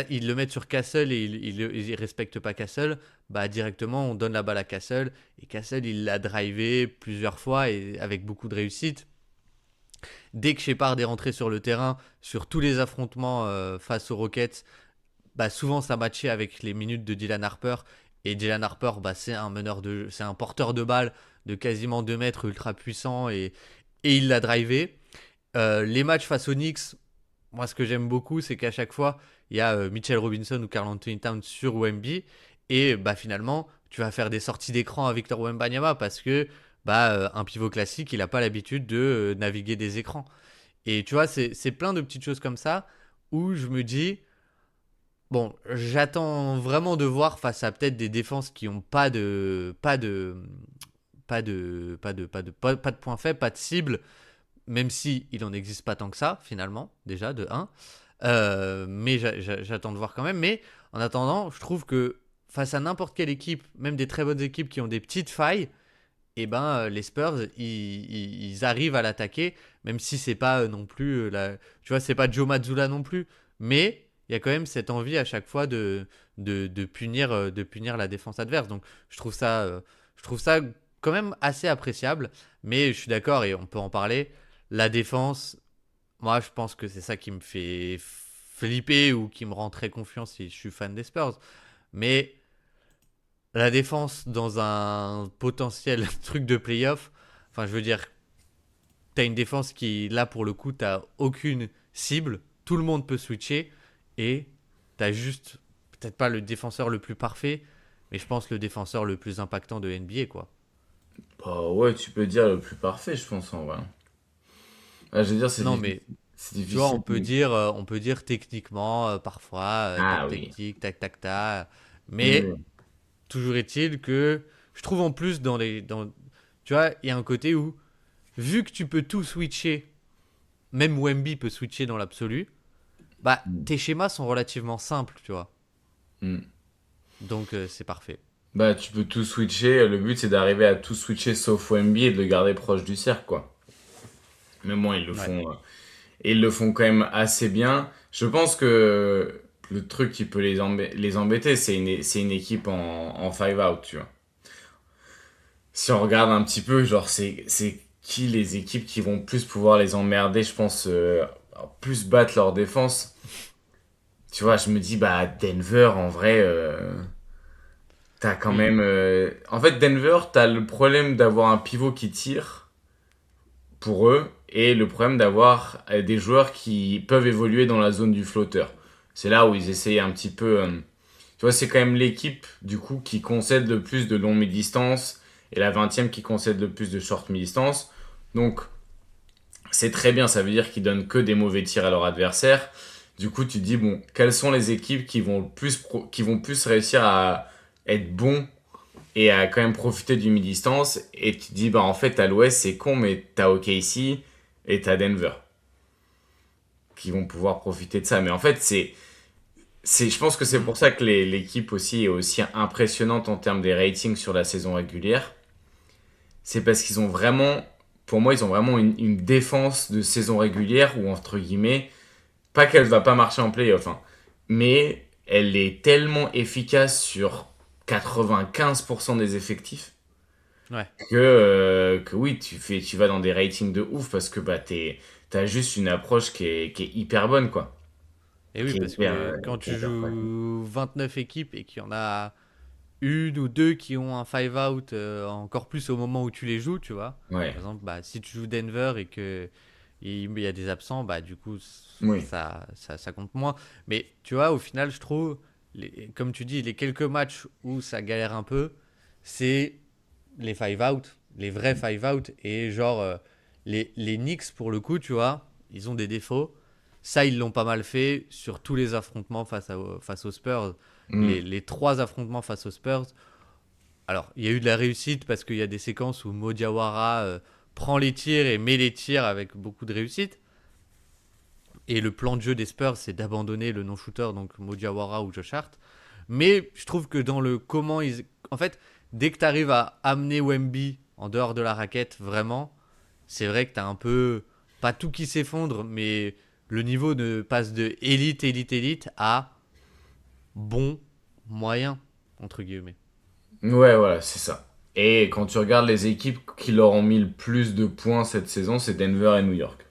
ils le mettent sur Castle, et ils respectent pas Castle. Bah, directement, on donne la balle à Castle, et Castle, il l'a drivé plusieurs fois et avec beaucoup de réussite. Dès que Shepard est rentré sur le terrain, sur tous les affrontements face aux Rockets, bah, souvent ça matchait avec les minutes de Dylan Harper. Et Dylan Harper, bah, c'est un porteur de balle de quasiment 2 mètres, ultra puissant, et il l'a drivé. Les matchs face aux Knicks, moi ce que j'aime beaucoup, c'est qu'à chaque fois, il y a Mitchell Robinson ou Karl Anthony Towns sur Wemby, et bah, finalement, tu vas faire des sorties d'écran à Victor Wembanyama parce que un pivot classique, il n'a pas l'habitude de naviguer des écrans. Et tu vois, c'est plein de petites choses comme ça où je me dis, bon, j'attends vraiment de voir face à peut-être des défenses qui ont pas de points faibles, pas de cible, même si il en existe pas tant que ça finalement, déjà de un. Mais j'attends de voir quand même. Mais en attendant, je trouve que face à n'importe quelle équipe, même des très bonnes équipes qui ont des petites failles, et les Spurs, ils arrivent à l'attaquer, même si c'est pas non plus tu vois, c'est pas Joe Mazzulla non plus, mais il y a quand même cette envie à chaque fois de punir la défense adverse. Donc je trouve ça quand même assez appréciable. Mais je suis d'accord, et on peut en parler. La défense, moi je pense que c'est ça qui me fait flipper, ou qui me rend très confiant si je suis fan des Spurs. Mais la défense dans un potentiel truc de playoff, enfin je veux dire, t'as une défense qui, là pour le coup, t'as aucune cible, tout le monde peut switcher, et t'as juste, peut-être pas le défenseur le plus parfait, mais je pense le défenseur le plus impactant de NBA, quoi. Bah ouais, tu peux dire le plus parfait, je pense, en vrai. Ah, je veux dire, Non, mais c'est tu vois, difficile. on peut dire techniquement, parfois, Ah tac, tac, oui. tic, tac, tac, tac, mais Oui. toujours est-il que je trouve en plus tu vois, il y a un côté où, vu que tu peux tout switcher, même Wemby peut switcher dans l'absolu, bah Mm. tes schémas sont relativement simples, tu vois. Mm. Donc c'est parfait. Bah, tu peux tout switcher. Le but, c'est d'arriver à tout switcher sauf Wemby et de le garder proche du cercle, quoi. Mais bon, ils le Ouais. font. Et ils le font quand même assez bien. Je pense que le truc qui peut les embêter, c'est une équipe en five out, tu vois. Si on regarde un petit peu, genre, c'est qui les équipes qui vont plus pouvoir les emmerder, je pense, plus battre leur défense. Tu vois, je me dis, bah, Denver, en vrai, t'as quand Oui. même. En fait, Denver, t'as le problème d'avoir un pivot qui tire pour eux et le problème d'avoir des joueurs qui peuvent évoluer dans la zone du flotteur. C'est là où ils essayent un petit peu. Tu vois, c'est quand même l'équipe, du coup, qui concède le plus de longue mi-distance et la 20e qui concède le plus de short mi-distance. Donc, c'est très bien, ça veut dire qu'ils donnent que des mauvais tirs à leur adversaire. Du coup, tu te dis, bon, quelles sont les équipes qui vont plus réussir à être bons et à quand même profiter du mi-distance. Et tu te dis, bah en fait, à l'ouest, c'est con, mais t'as OKC et t'as Denver qui vont pouvoir profiter de ça. Mais en fait, je pense que c'est Mm. pour ça que l'équipe aussi est aussi impressionnante en termes des ratings sur la saison régulière. C'est parce qu'ils ont vraiment, pour moi, ils ont vraiment une défense de saison régulière où, entre guillemets, pas qu'elle va pas marcher en playoff, hein, mais elle est tellement efficace sur 95% des effectifs Ouais. que oui, tu vas dans des ratings de ouf parce que bah, t'as juste une approche qui est hyper bonne, quoi. Et oui, parce que quand Qui est tu hyper pratique. joues 29 équipes et qu'il y en a une ou deux qui ont un five out, encore plus au moment où tu les joues, tu vois. Ouais. Par exemple, si tu joues Denver il y a des absents, bah du coup Oui. ça compte moins. Mais tu vois, au final, je trouve, comme tu dis, les quelques matchs où ça galère un peu, c'est les five out, les vrais five out. Et genre, les Knicks, pour le coup, tu vois, ils ont des défauts. Ça, ils l'ont pas mal fait sur tous les affrontements face aux Spurs. Mm. Les trois affrontements face aux Spurs. Alors, il y a eu de la réussite parce qu'il y a des séquences où Mo Diawara prend les tirs et met les tirs avec beaucoup de réussite. Et le plan de jeu des Spurs, c'est d'abandonner le non-shooter, donc Mo Diawara ou Josh Hart. Mais je trouve que dans le comment ils. En fait, dès que tu arrives à amener Wemby en dehors de la raquette, vraiment, c'est vrai que tu as un peu. Pas tout qui s'effondre, mais le niveau passe de élite, élite, élite à bon, moyen, entre guillemets. Ouais, voilà, c'est ça. Et quand tu regardes les équipes qui leur ont mis le plus de points cette saison, c'est Denver et New York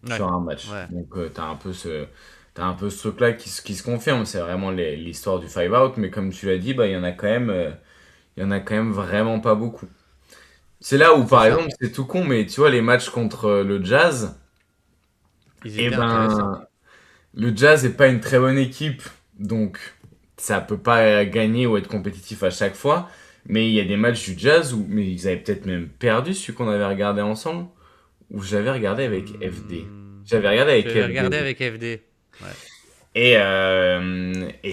Ouais, sur un match. ouais. Donc t'as un peu ce truc-là qui se confirme. C'est vraiment l'histoire du five out, mais comme tu l'as dit, bah il y en a quand même, il y en a quand même vraiment pas beaucoup. C'est là où, C'est par ça. exemple, c'est tout con, mais tu vois les matchs contre le Jazz, Ils eh étaient intéressants. ben le Jazz est pas une très bonne équipe, donc ça peut pas gagner ou être compétitif à chaque fois. Mais il y a des matchs du Jazz où mais ils avaient peut-être même perdu celui qu'on avait regardé ensemble, ou j'avais regardé avec FD. Hmm. J'avais regardé Tu avec avais FD. regardé avec FD. Ouais. Et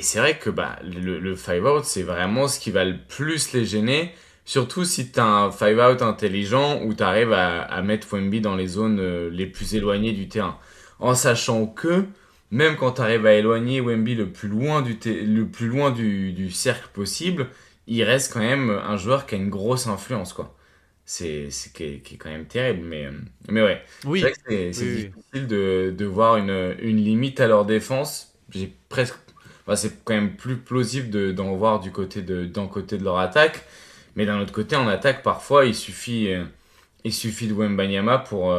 c'est vrai que bah, le five out, c'est vraiment ce qui va le plus les gêner. Surtout si tu as un five out intelligent où tu arrives à mettre Wemby dans les zones les plus éloignées du terrain. En sachant que même quand tu arrives à éloigner Wemby le plus loin le plus loin du cercle possible, il reste quand même un joueur qui a une grosse influence, quoi. Qui est quand même terrible. Mais ouais, c'est vrai Oui. que Oui, c'est oui. difficile de voir une limite à leur défense. J'ai presque, enfin, c'est quand même plus plausible d'en voir d'un côté de leur attaque. Mais d'un autre côté, en attaque, parfois, il suffit de Wembanyama pour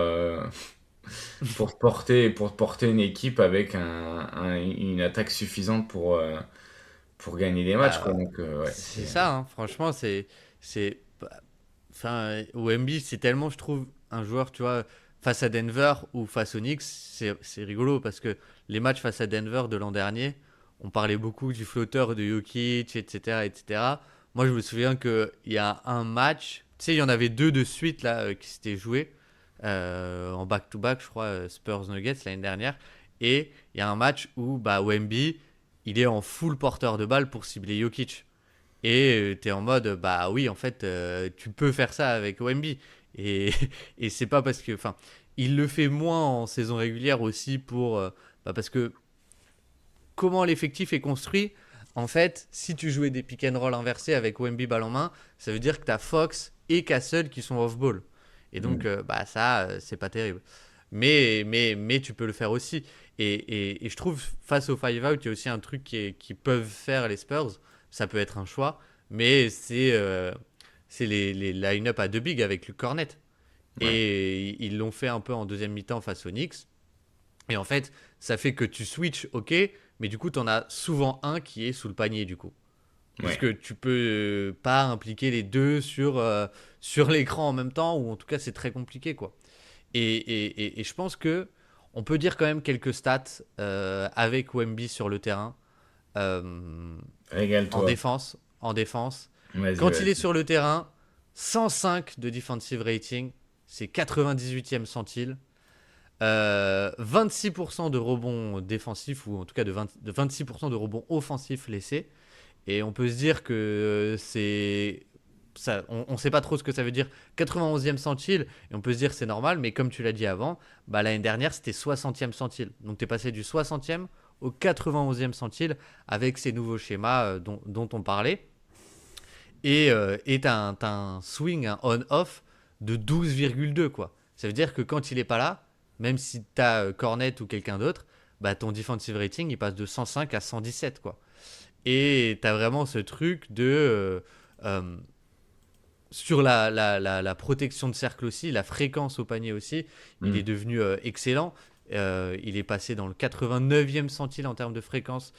porter une équipe avec une attaque suffisante pour gagner des matchs, quoi. Bah, Donc, ouais, c'est ça, hein. Franchement, bah, enfin, Wemby, c'est tellement, je trouve, un joueur, tu vois, face à Denver ou face aux Knicks, c'est rigolo parce que les matchs face à Denver de l'an dernier, on parlait beaucoup du flotteur de Jokic, etc., etc. Moi, je me souviens qu'il y a un match, tu sais, il y en avait deux de suite là qui s'étaient joués en back-to-back, je crois, Spurs Nuggets l'année dernière. Et il y a un match où bah, Wemby, il est en full porteur de balle pour cibler Jokic. Et tu es en mode, bah oui, en fait, tu peux faire ça avec Wemby. Et, et c'est pas parce que. Enfin, il le fait moins en saison régulière aussi bah parce que comment l'effectif est construit, en fait, si tu jouais des pick and roll inversés avec Wemby balle en main, ça veut dire que tu as Fox et Castle qui sont off-ball. Et donc, Mm. bah ça, c'est pas terrible. Mais tu peux le faire aussi. Et je trouve, face au 5-out, il y a aussi un truc qui peuvent faire les Spurs. Ça peut être un choix, mais c'est les line-up à deux big avec le Cornet. Ouais. Et ils l'ont fait un peu en deuxième mi-temps face aux Knicks. Et en fait, ça fait que tu switches, ok, mais du coup, tu en as souvent un qui est sous le panier, du coup. Ouais. Puisque tu peux pas impliquer les deux sur l'écran en même temps, ou en tout cas, c'est très compliqué, quoi. Et je pense que on peut dire quand même quelques stats avec Wemby sur le terrain. Euh, en Régale-toi. défense, en défense. Vas-y, Quand il est vas-y. sur le terrain, 105 de defensive rating, c'est 98e centile. 26% de rebonds défensifs, ou en tout cas de 26% de rebonds offensifs laissés. Et on peut se dire que c'est. Ça, on ne sait pas trop ce que ça veut dire 91e centile, et on peut se dire que c'est normal, mais comme tu l'as dit avant, bah, l'année dernière c'était 60e centile. Donc tu es passé du 60e au 91e centile avec ces nouveaux schémas dont on parlait. Et t'as un swing, un on-off de 12,2 quoi. Ça veut dire que quand il est pas là, même si t'as Cornet ou quelqu'un d'autre, bah ton defensive rating il passe de 105 à 117 quoi. Et t'as vraiment ce truc de euh, sur la protection de cercle aussi, la fréquence au panier aussi, il est Mm. devenu excellent. Il est passé dans le 89e centile en termes de fréquence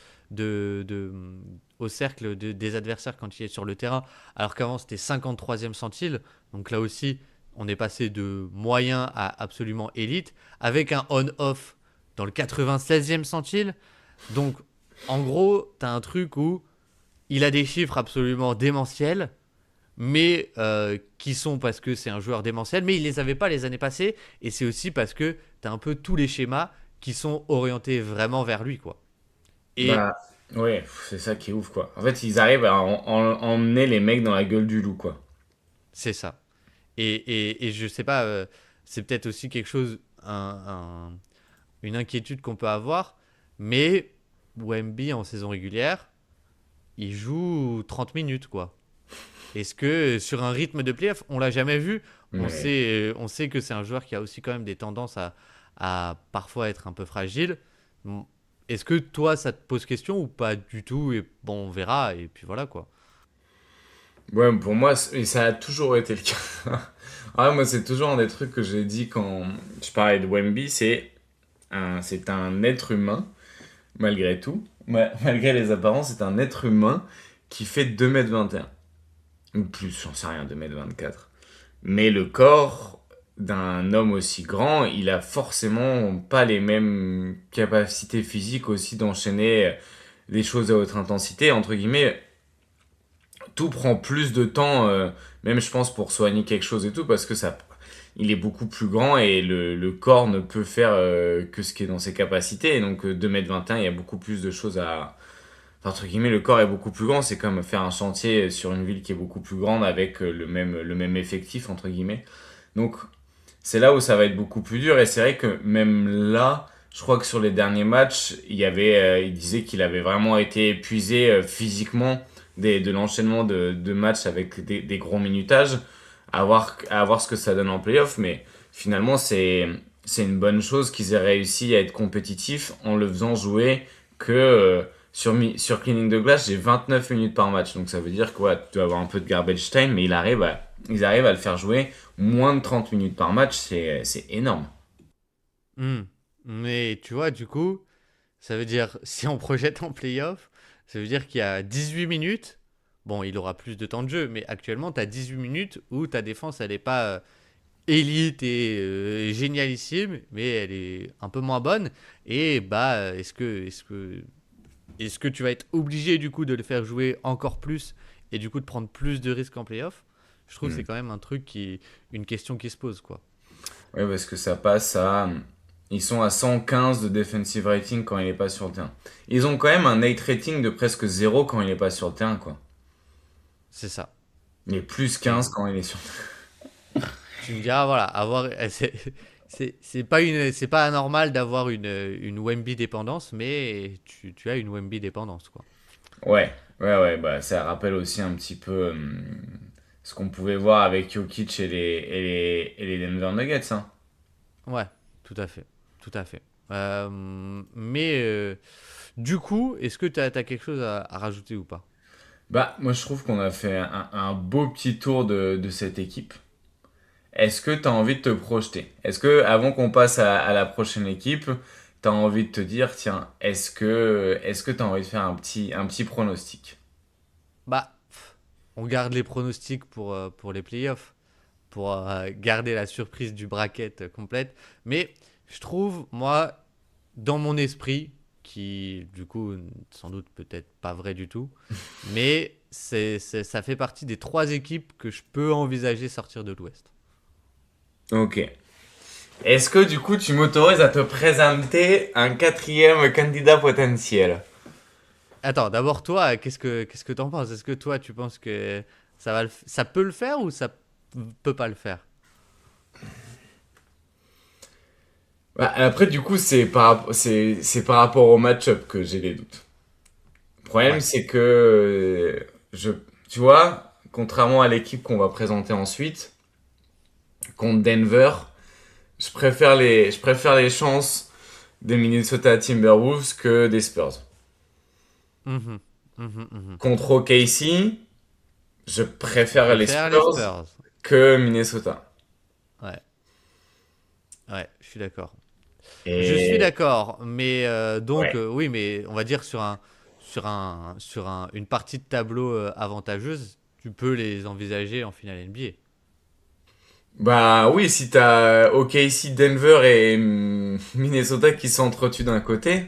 au cercle des adversaires quand il est sur le terrain, alors qu'avant c'était 53e centile. Donc là aussi, on est passé de moyen à absolument élite avec un on-off dans le 96e centile. Donc, en gros, t'as un truc où il a des chiffres absolument démentiels, mais qui sont parce que c'est un joueur démentiel, mais il les avait pas les années passées, et c'est aussi parce que t'as un peu tous les schémas qui sont orientés vraiment vers lui, quoi. Et Bah, ouais, c'est ça qui est ouf, quoi. En fait, ils arrivent à emmener les mecs dans la gueule du loup, quoi. c'est ça. Et je sais pas, c'est peut-être aussi quelque chose, une inquiétude qu'on peut avoir, mais Wemby en saison régulière, il joue 30 minutes, quoi. Est-ce que sur un rythme de playoff, on l'a jamais vu? Mais On sait que c'est un joueur qui a aussi quand même des tendances à parfois être un peu fragile. Est-ce que toi, ça te pose question ou pas du tout? Et bon, on verra, et puis voilà, quoi. ouais, pour moi, et ça a toujours été le cas. Ah, moi, c'est toujours un des trucs que j'ai dit quand je parlais de Wemby, c'est un être humain, malgré tout. Malgré les apparences, c'est un être humain qui fait 2,21 m. Ou plus, j'en sais rien, 2,24 m. Mais le corps d'un homme aussi grand, il a forcément pas les mêmes capacités physiques aussi d'enchaîner des choses à haute intensité. Entre guillemets, tout prend plus de temps, même je pense pour soigner quelque chose et tout, parce que il est beaucoup plus grand et le corps ne peut faire que ce qui est dans ses capacités. Et donc 2,21 m, il y a beaucoup plus de choses à, enfin, entre guillemets, le corps est beaucoup plus grand. C'est comme faire un chantier sur une ville qui est beaucoup plus grande avec le même effectif, entre guillemets. Donc, c'est là où ça va être beaucoup plus dur. Et c'est vrai que même là, je crois que sur les derniers matchs, il disait qu'il avait vraiment été épuisé physiquement de l'enchaînement de matchs avec des gros minutages. À voir ce que ça donne en playoff. Mais finalement, c'est une bonne chose qu'ils aient réussi à être compétitifs en le faisant jouer que sur Cleaning the Glass, j'ai 29 minutes par match. Donc ça veut dire que ouais, tu dois avoir un peu de garbage time, mais ils arrivent à le faire jouer moins de 30 minutes par match. C'est énorme. Hmm. Mais tu vois, du coup, ça veut dire, si on projette en playoff, ça veut dire qu'il y a 18 minutes. Bon, il aura plus de temps de jeu, mais actuellement, tu as 18 minutes où ta défense, elle n'est pas élite et génialissime, mais elle est un peu moins bonne. Et bah, est-ce que tu vas être obligé du coup de le faire jouer encore plus et du coup de prendre plus de risques en playoff? Je trouve que c'est Hmm. quand même une question qui se pose, quoi. Ouais, parce que ça passe à. Ils sont à 115 de defensive rating quand il n'est pas sur le terrain. Ils ont quand même un Nate rating de presque 0 quand il n'est pas sur le terrain, quoi. C'est ça. Mais plus Et 15 quand il est sur le terrain. tu me diras, voilà, c'est pas anormal d'avoir une Wemby dépendance, mais tu as une Wemby dépendance, quoi. Ouais, ouais, bah ça rappelle aussi un petit peu ce qu'on pouvait voir avec Jokic et les Denver Nuggets, hein. Ouais, tout à fait, tout à fait. Mais du coup, est-ce que tu as quelque chose à rajouter ou pas? Bah, moi je trouve qu'on a fait un beau petit tour de cette équipe. Est-ce que tu as envie de te projeter? Est-ce que avant qu'on passe à la prochaine équipe, tu as envie de te dire, tiens, est-ce que tu as envie de faire un petit pronostic? Bah, on garde les pronostics pour les playoffs, pour garder la surprise du bracket complète. Mais je trouve, moi, dans mon esprit, qui du coup, sans doute peut-être pas vrai du tout, mais ça fait partie des trois équipes que je peux envisager sortir de l'Ouest. Ok. Est-ce que du coup tu m'autorises à te présenter un quatrième candidat potentiel? Attends, d'abord toi, qu'est-ce que t'en penses? Est-ce que toi, tu penses que ça peut le faire ou ça peut pas le faire? Bah, après, du coup, c'est par rapport au match-up que j'ai des doutes. Le problème, Ouais. c'est que, tu vois, contrairement à l'équipe qu'on va présenter ensuite, contre Denver, je préfère les chances des Minnesota Timberwolves que des Spurs. Mhm, mhm, mhm. Contre OKC, je Tu préfère les préfères les Spurs Spurs? que Minnesota. Ouais, ouais, je suis d'accord. Je suis Et d'accord, mais donc ouais. oui, mais on va dire une partie de tableau avantageuse, tu peux les envisager en finale NBA. Bah oui, si t'as OKC, Denver et Minnesota qui s'entretuent d'un côté,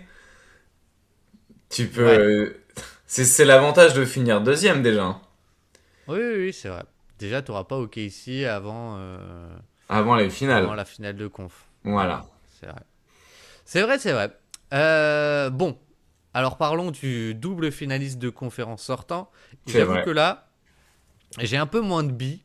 tu Ouais. peux. C'est l'avantage de finir deuxième déjà, hein, Oui, oui, oui, c'est vrai. Déjà, tu n'auras pas OKC avant les finales. avant la finale de conf. Ouais, Voilà, c'est vrai. C'est vrai, c'est vrai. Bon, alors parlons du double finaliste de conférence sortant. c'est J'avoue vrai. que là, j'ai un peu moins de billes.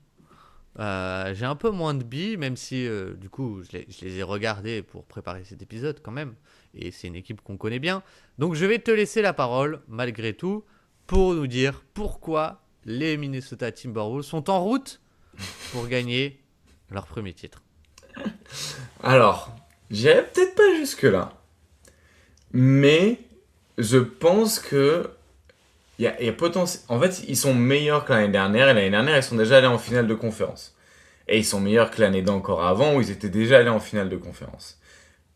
J'ai un peu moins de billes, même si du coup je les ai regardés pour préparer cet épisode quand même. Et c'est une équipe qu'on connaît bien. Donc je vais te laisser la parole, malgré tout, pour nous dire pourquoi les Minnesota Timberwolves sont en route pour gagner leur premier titre. Alors, j'irai peut-être pas jusque-là, mais je pense que il y a potentiel. En fait, ils sont meilleurs que l'année dernière, et l'année dernière, ils sont déjà allés en finale de conférence. Et ils sont meilleurs que l'année d'encore avant, où ils étaient déjà allés en finale de conférence.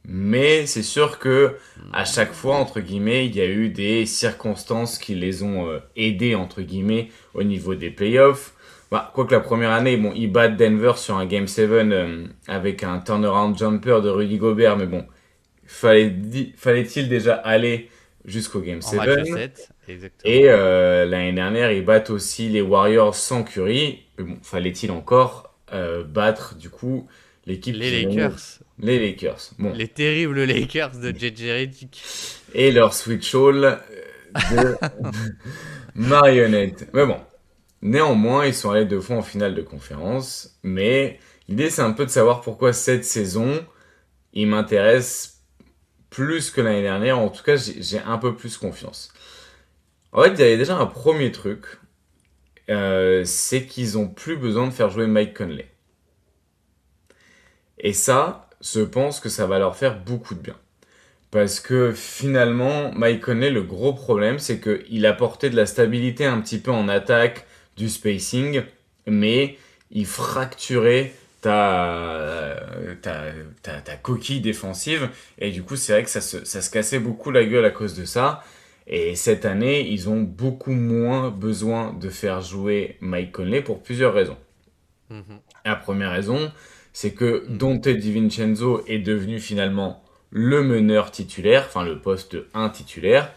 Mais c'est sûr que à chaque fois, entre guillemets, il y a eu des circonstances qui les ont aidés, entre guillemets, au niveau des playoffs. Bah, quoique la première année, bon, ils battent Denver sur un Game 7 avec un turnaround jumper de Rudy Gobert, mais bon, fallait-il déjà aller jusqu'au Game En 7? match 7, Et exactement. l'année dernière, ils battent aussi les Warriors sans Curry. Mais bon, fallait-il encore battre du coup l'équipe Les qu'ils ont, Lakers. les Lakers. Bon, Les terribles Lakers de JJ Redick. et leur switch all de marionnettes. Mais bon, néanmoins, ils sont allés 2 fois en finale de conférence. Mais l'idée, c'est un peu de savoir pourquoi cette saison, ils m'intéressent plus que l'année dernière. En tout cas, j'ai un peu plus confiance. En fait, il y avait déjà un premier truc, c'est qu'ils ont plus besoin de faire jouer Mike Conley. Et ça, je pense que ça va leur faire beaucoup de bien. Parce que finalement, Mike Conley, le gros problème, c'est qu'il apportait de la stabilité un petit peu en attaque, du spacing, mais il fracturait ta coquille défensive. Et du coup, c'est vrai que ça se cassait beaucoup la gueule à cause de ça. Et cette année, ils ont beaucoup moins besoin de faire jouer Mike Conley pour plusieurs raisons. Mhm. La première raison, c'est que Mhm. Dante DiVincenzo est devenu finalement le meneur titulaire, enfin le poste 1 titulaire,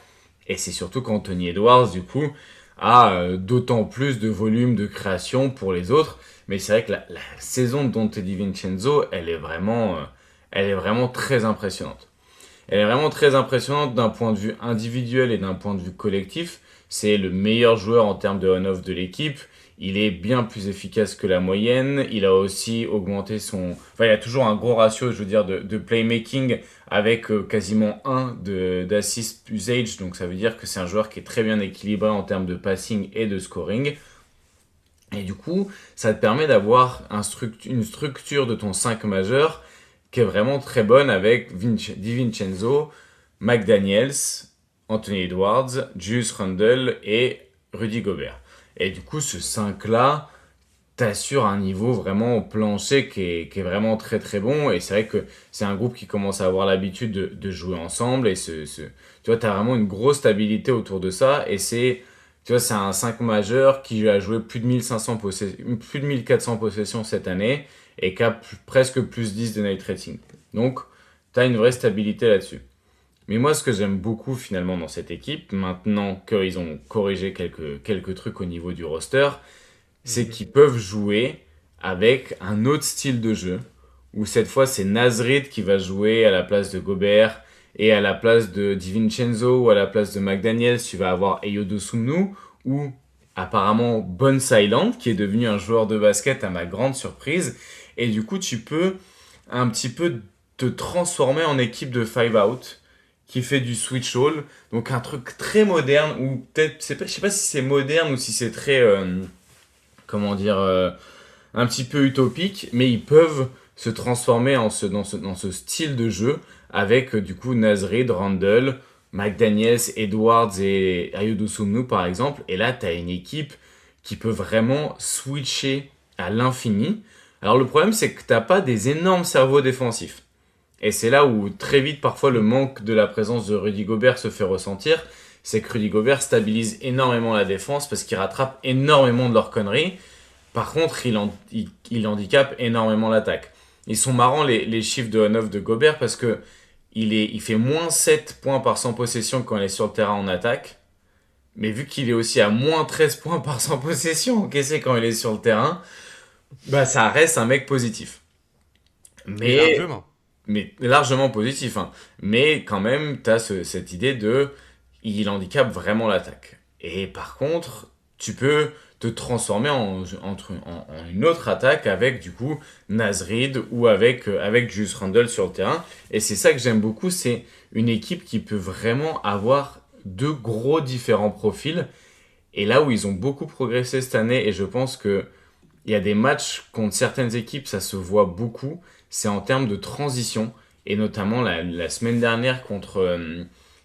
et c'est surtout qu'Anthony Edwards, du coup, a d'autant plus de volume de création pour les autres. Mais c'est vrai que la saison de Dante DiVincenzo, elle est vraiment très impressionnante. Elle est vraiment très impressionnante d'un point de vue individuel et d'un point de vue collectif. C'est le meilleur joueur en termes de on-off de l'équipe. Il est bien plus efficace que la moyenne. Il a aussi augmenté son... Enfin, il a toujours un gros ratio, je veux dire, de playmaking avec quasiment 1 d'assist usage. Donc ça veut dire que c'est un joueur qui est très bien équilibré en termes de passing et de scoring. Et du coup, ça te permet d'avoir une structure de ton 5 majeur qui est vraiment très bonne avec DiVincenzo, McDaniels, Anthony Edwards, Julius Randle et Rudy Gobert. Et du coup, ce 5-là t'assure un niveau vraiment au plancher qui est vraiment très très bon. Et c'est vrai que c'est un groupe qui commence à avoir l'habitude de jouer ensemble. Et tu vois, t'as vraiment une grosse stabilité autour de ça. Et tu vois, c'est un 5 majeur qui a joué plus de 1500 plus de 1400 possessions cette année et qui a presque plus 10 de night rating. Donc, tu as une vraie stabilité là-dessus. Mais moi, ce que j'aime beaucoup finalement dans cette équipe, maintenant qu'ils ont corrigé quelques trucs au niveau du roster, c'est Mhm. qu'ils peuvent jouer avec un autre style de jeu, où cette fois c'est Nazrid qui va jouer à la place de Gobert, et à la place de DiVincenzo ou à la place de McDaniels, tu vas avoir Eyodo Sunu, ou apparemment Bon Silent, qui est devenu un joueur de basket à ma grande surprise, et du coup tu peux un petit peu te transformer en équipe de 5 out, qui fait du switch all, donc un truc très moderne, ou peut-être, je sais pas si c'est moderne ou si c'est très... comment dire, un petit peu utopique, mais ils peuvent se transformer dans ce style de jeu avec du coup Nasrid, Randall, McDaniels, Edwards et Ayodosunu par exemple. Et là, tu as une équipe qui peut vraiment switcher à l'infini. Alors le problème, c'est que t'as pas des énormes cerveaux défensifs. Et c'est là où très vite, parfois, le manque de la présence de Rudy Gobert se fait ressentir. C'est que Rudy Gobert stabilise énormément la défense parce qu'il rattrape énormément de leurs conneries. Par contre, il handicape énormément l'attaque. Ils sont marrants les chiffres de on-off de Gobert parce que il fait moins 7 points par 100 possessions quand il est sur le terrain en attaque. Mais vu qu'il est aussi à moins 13 points par 100 possessions encaissées quand il est sur le terrain, bah ça reste un mec positif. Et Mais, largement. mais largement positif, hein. Mais quand même, tu as cette idée de il handicape vraiment l'attaque. Et par contre, tu peux te transformer en une autre attaque avec du coup Nasrid ou avec Julius Randle sur le terrain. Et c'est ça que j'aime beaucoup, c'est une équipe qui peut vraiment avoir deux gros différents profils. Et là où ils ont beaucoup progressé cette année, et je pense que il y a des matchs contre certaines équipes, ça se voit beaucoup, c'est en termes de transition. Et notamment la semaine dernière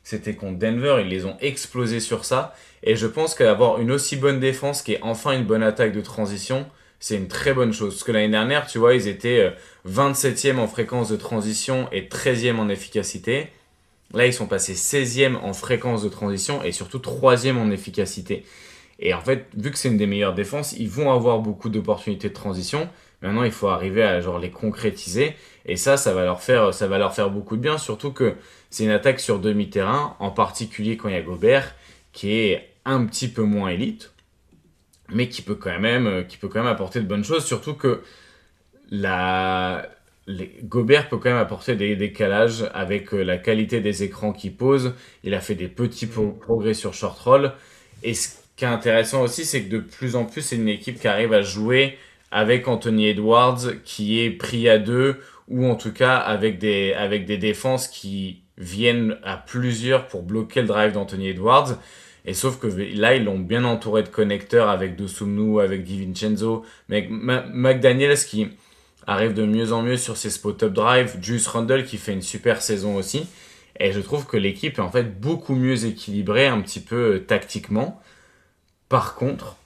c'était contre Denver, ils les ont explosés sur ça. Et je pense qu'avoir une aussi bonne défense qui est enfin une bonne attaque de transition, c'est une très bonne chose. Parce que l'année dernière, tu vois, ils étaient 27e en fréquence de transition et 13e en efficacité. Là, ils sont passés 16e en fréquence de transition et surtout 3e en efficacité. Et en fait, vu que c'est une des meilleures défenses, ils vont avoir beaucoup d'opportunités de transition. Maintenant, il faut arriver à genre les concrétiser. Et ça va leur faire beaucoup de bien. Surtout que c'est une attaque sur demi-terrain, en particulier quand il y a Gobert, qui est un petit peu moins élite, mais qui peut quand même apporter de bonnes choses. Surtout que Gobert peut quand même apporter des décalages avec la qualité des écrans qu'il pose. Il a fait des petits Mm. progrès sur short roll. Et ce qui est intéressant aussi, c'est que de plus en plus, c'est une équipe qui arrive à jouer avec Anthony Edwards, qui est pris à deux, ou en tout cas avec des défenses qui viennent à plusieurs pour bloquer le drive d'Anthony Edwards. Et sauf que là, ils l'ont bien entouré de connecteurs avec Dosumnu, avec DiVincenzo, mais avec McDaniels qui arrive de mieux en mieux sur ses spot-up drive. Juice Randle qui fait une super saison aussi. Et je trouve que l'équipe est en fait beaucoup mieux équilibrée un petit peu tactiquement. Par contre,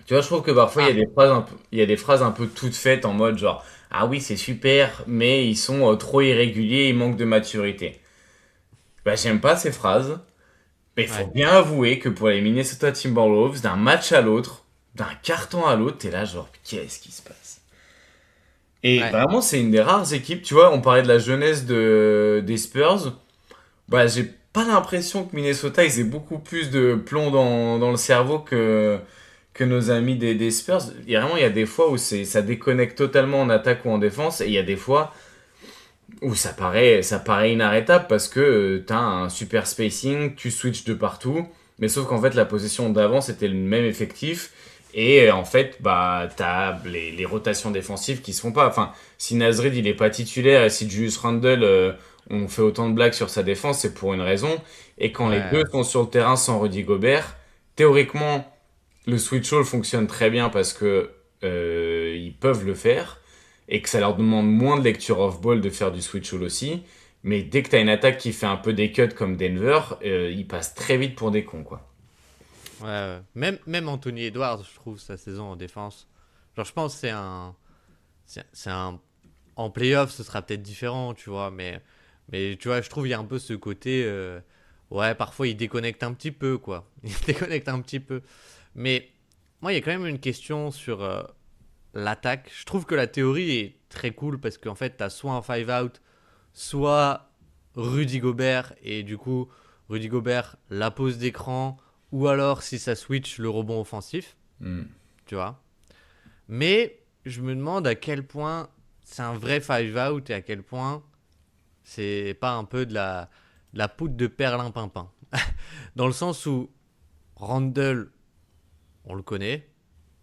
tu vois, je trouve que parfois Ah, il y a des phrases un peu toutes faites en mode genre ah oui c'est super mais ils sont trop irréguliers, ils manquent de maturité. Bah j'aime pas ces phrases, mais il faut ouais. bien avouer que pour les Minnesota Timberwolves, d'un match à l'autre, d'un carton à l'autre, t'es là genre qu'est-ce qui se passe? Et Ouais. vraiment, c'est une des rares équipes, tu vois, on parlait de la jeunesse des Spurs. Bah, j'ai pas l'impression que Minnesota, ils aient beaucoup plus de plomb dans le cerveau que nos amis des Spurs. Il y a des fois où ça déconnecte totalement en attaque ou en défense, et il y a des fois où ça paraît inarrêtable parce que t'as un super spacing, tu switches de partout, mais sauf qu'en fait la possession d'avant c'était le même effectif et en fait bah t'as les rotations défensives qui se font pas. Enfin, si Nasrid il est pas titulaire et si Julius Randle on fait autant de blagues sur sa défense, c'est pour une raison. Et quand les deux Ouais. sont sur le terrain sans Rudy Gobert, théoriquement le switch all fonctionne très bien parce que ils peuvent le faire et que ça leur demande moins de lecture off-ball de faire du switch all aussi. Mais dès que tu as une attaque qui fait un peu des cuts comme Denver, ils passent très vite pour des cons, quoi. Ouais, ouais. Même Anthony Edwards, je trouve, sa saison en défense. Genre, je pense que c'est un. En playoff, ce sera peut-être différent, tu vois, mais tu vois, je trouve il y a un peu ce côté. Ouais, parfois il déconnecte un petit peu, quoi. Il déconnecte un petit peu. Mais moi, il y a quand même une question sur l'attaque. Je trouve que la théorie est très cool parce qu'en fait, t'as soit un five out, soit Rudy Gobert, et du coup, Rudy Gobert, la pose d'écran, ou alors si ça switch, le rebond offensif, Hmm. tu vois. Mais je me demande à quel point c'est un vrai five out et à quel point c'est pas un peu de la poudre de perlimpinpin. Dans le sens où Randall, on le connaît,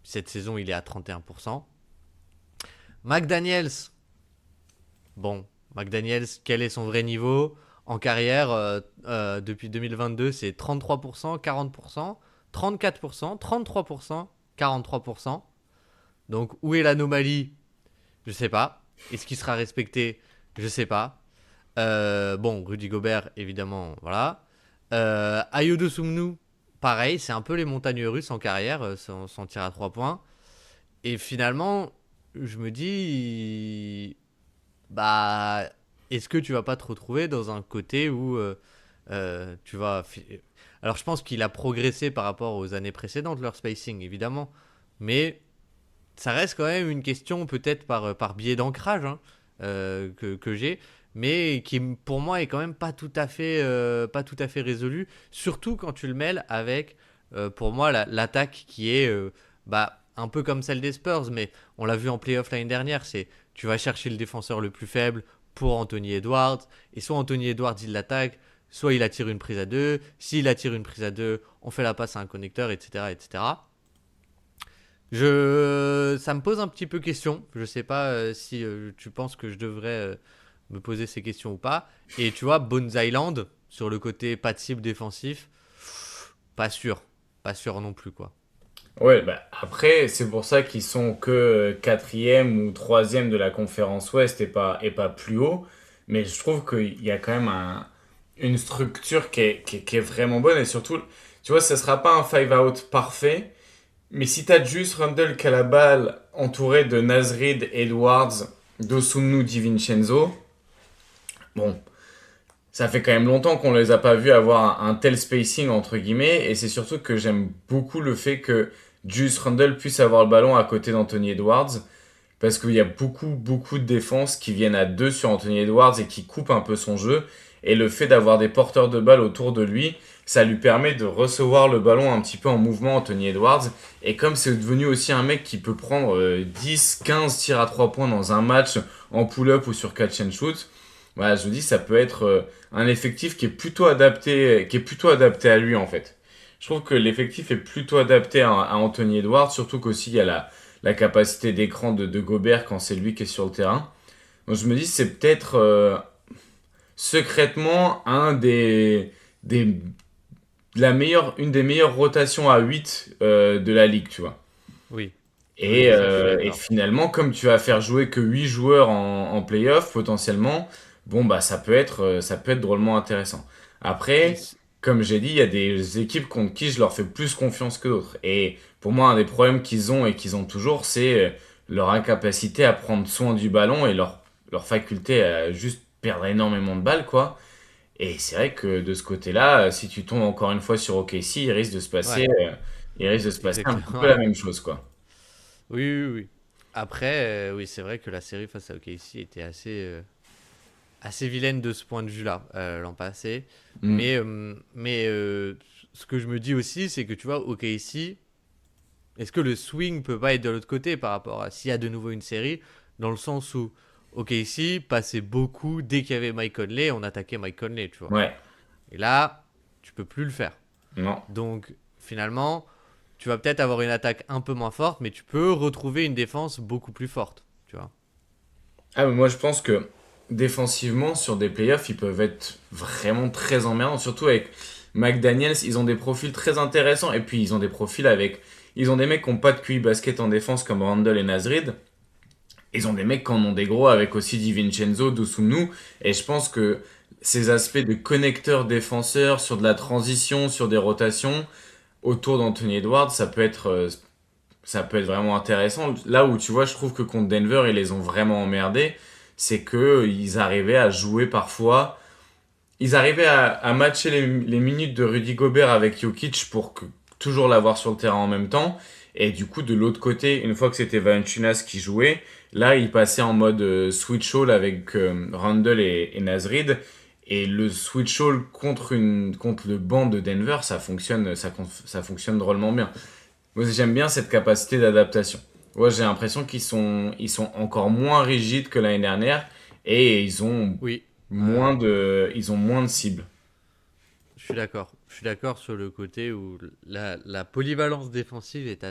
cette saison il est à 31%. McDaniels, bon, McDaniels, quel est son vrai niveau en carrière depuis 2022? C'est 33%, 40%, 34%, 33%, 43%. Donc où est l'anomalie? Je sais pas. Est-ce qu'il sera respecté? Je sais pas. Bon, Rudy Gobert, évidemment, voilà. Ayo Dosunmu, pareil, c'est un peu les montagnes russes en carrière, son tir à 3 points. Et finalement, je me dis, bah, est-ce que tu vas pas te retrouver dans un côté où tu vas. Alors, je pense qu'il a progressé par rapport aux années précédentes, leur spacing, évidemment. Mais ça reste quand même une question peut-être par biais d'ancrage, hein, que j'ai, mais qui pour moi est quand même pas tout à fait résolue, surtout quand tu le mêles avec, pour moi, l'attaque qui est un peu comme celle des Spurs, mais on l'a vu en playoff l'année dernière, c'est tu vas chercher le défenseur le plus faible pour Anthony Edwards, et soit Anthony Edwards il l'attaque, soit il attire une prise à deux, s'il attire une prise à deux, on fait la passe à un connecteur, etc. etc. Ça me pose un petit peu question. Je sais pas si tu penses que je devrais me poser ces questions ou pas. Et tu vois, Bones Island, sur le côté pas de cible défensif, pas sûr. Pas sûr non plus, quoi. Ouais, bah après, c'est pour ça qu'ils sont que quatrième ou troisième de la conférence Ouest et pas plus haut. Mais je trouve qu'il y a quand même une structure qui est vraiment bonne. Et surtout, tu vois, ça sera pas un five-out parfait. Mais si t'as juste Randle qui a la balle entouré de Nasrid, Edwards, Dosunmu, DiVincenzo, bon, ça fait quand même longtemps qu'on les a pas vus avoir un tel spacing entre guillemets, et c'est surtout que j'aime beaucoup le fait que Julius Randle puisse avoir le ballon à côté d'Anthony Edwards, parce qu'il y a beaucoup de défenses qui viennent à deux sur Anthony Edwards et qui coupent un peu son jeu, et le fait d'avoir des porteurs de balles autour de lui, ça lui permet de recevoir le ballon un petit peu en mouvement, Anthony Edwards, et comme c'est devenu aussi un mec qui peut prendre 10, 15 tirs à 3 points dans un match en pull-up ou sur catch and shoot, voilà, je vous dis, ça peut être un effectif qui est plutôt adapté à lui en fait. Je trouve que l'effectif est plutôt adapté à Anthony Edwards, surtout qu'aussi il y a la capacité d'écran de Gobert quand c'est lui qui est sur le terrain. Donc je me dis, c'est peut-être secrètement une des meilleures rotations à 8 de la ligue, tu vois. Oui, oui, Et, oui, ça je suis euh, et d'accord. finalement, comme tu vas faire jouer que 8 joueurs en playoff, potentiellement, bon, bah, ça peut être drôlement intéressant. Et Après, c- comme j'ai dit, il y a des équipes contre qui je leur fais plus confiance que d'autres. Et pour moi, un des problèmes qu'ils ont et qu'ils ont toujours, c'est leur incapacité à prendre soin du ballon et leur faculté à juste perdre énormément de balles, quoi. Et c'est vrai que de ce côté-là, si tu tombes encore une fois sur OKC, ouais, il risque de se passer un petit exactement. peu la même chose, quoi. Oui, oui, oui. Après, oui, c'est vrai que la série face à OKC était assez vilaine de ce point de vue-là l'an passé. Mm. Mais ce que je me dis aussi, c'est que tu vois, OKC, est-ce que le swing peut pas être de l'autre côté par rapport à s'il y a de nouveau une série, dans le sens où OKC passait beaucoup, dès qu'il y avait Mike Conley, on attaquait Mike Conley, tu vois. Ouais, Et là, tu peux plus le faire. non. Donc finalement, tu vas peut-être avoir une attaque un peu moins forte, mais tu peux retrouver une défense beaucoup plus forte, tu vois. Ah, mais moi je pense que défensivement, sur des playoffs, ils peuvent être vraiment très emmerdants. Surtout avec McDaniels, ils ont des profils très intéressants. Et puis ils ont des profils avec. Ils ont des mecs qui n'ont pas de QI basket en défense comme Randle et Nasrid. Ils ont des mecs qui en ont des gros avec aussi DiVincenzo, Dosunmu. Et je pense que ces aspects de connecteur défenseur sur de la transition, sur des rotations autour d'Anthony Edwards, ça peut être vraiment intéressant. Là où tu vois, je trouve que contre Denver, ils les ont vraiment emmerdés, c'est que ils arrivaient à jouer parfois. Ils arrivaient à matcher les minutes de Rudy Gobert avec Jokic pour toujours l'avoir sur le terrain en même temps. Et du coup, de l'autre côté, une fois que c'était Valanciunas qui jouait, là, ils passaient en mode switch all avec Randle et Nasrid. Et le switch all contre le banc de Denver, ça fonctionne drôlement bien. Moi, j'aime bien cette capacité d'adaptation. Ouais, j'ai l'impression qu'ils sont encore moins rigides que l'année dernière et ils ont Oui, moins de cibles. je suis d'accord. Je suis d'accord sur le côté où la polyvalence défensive est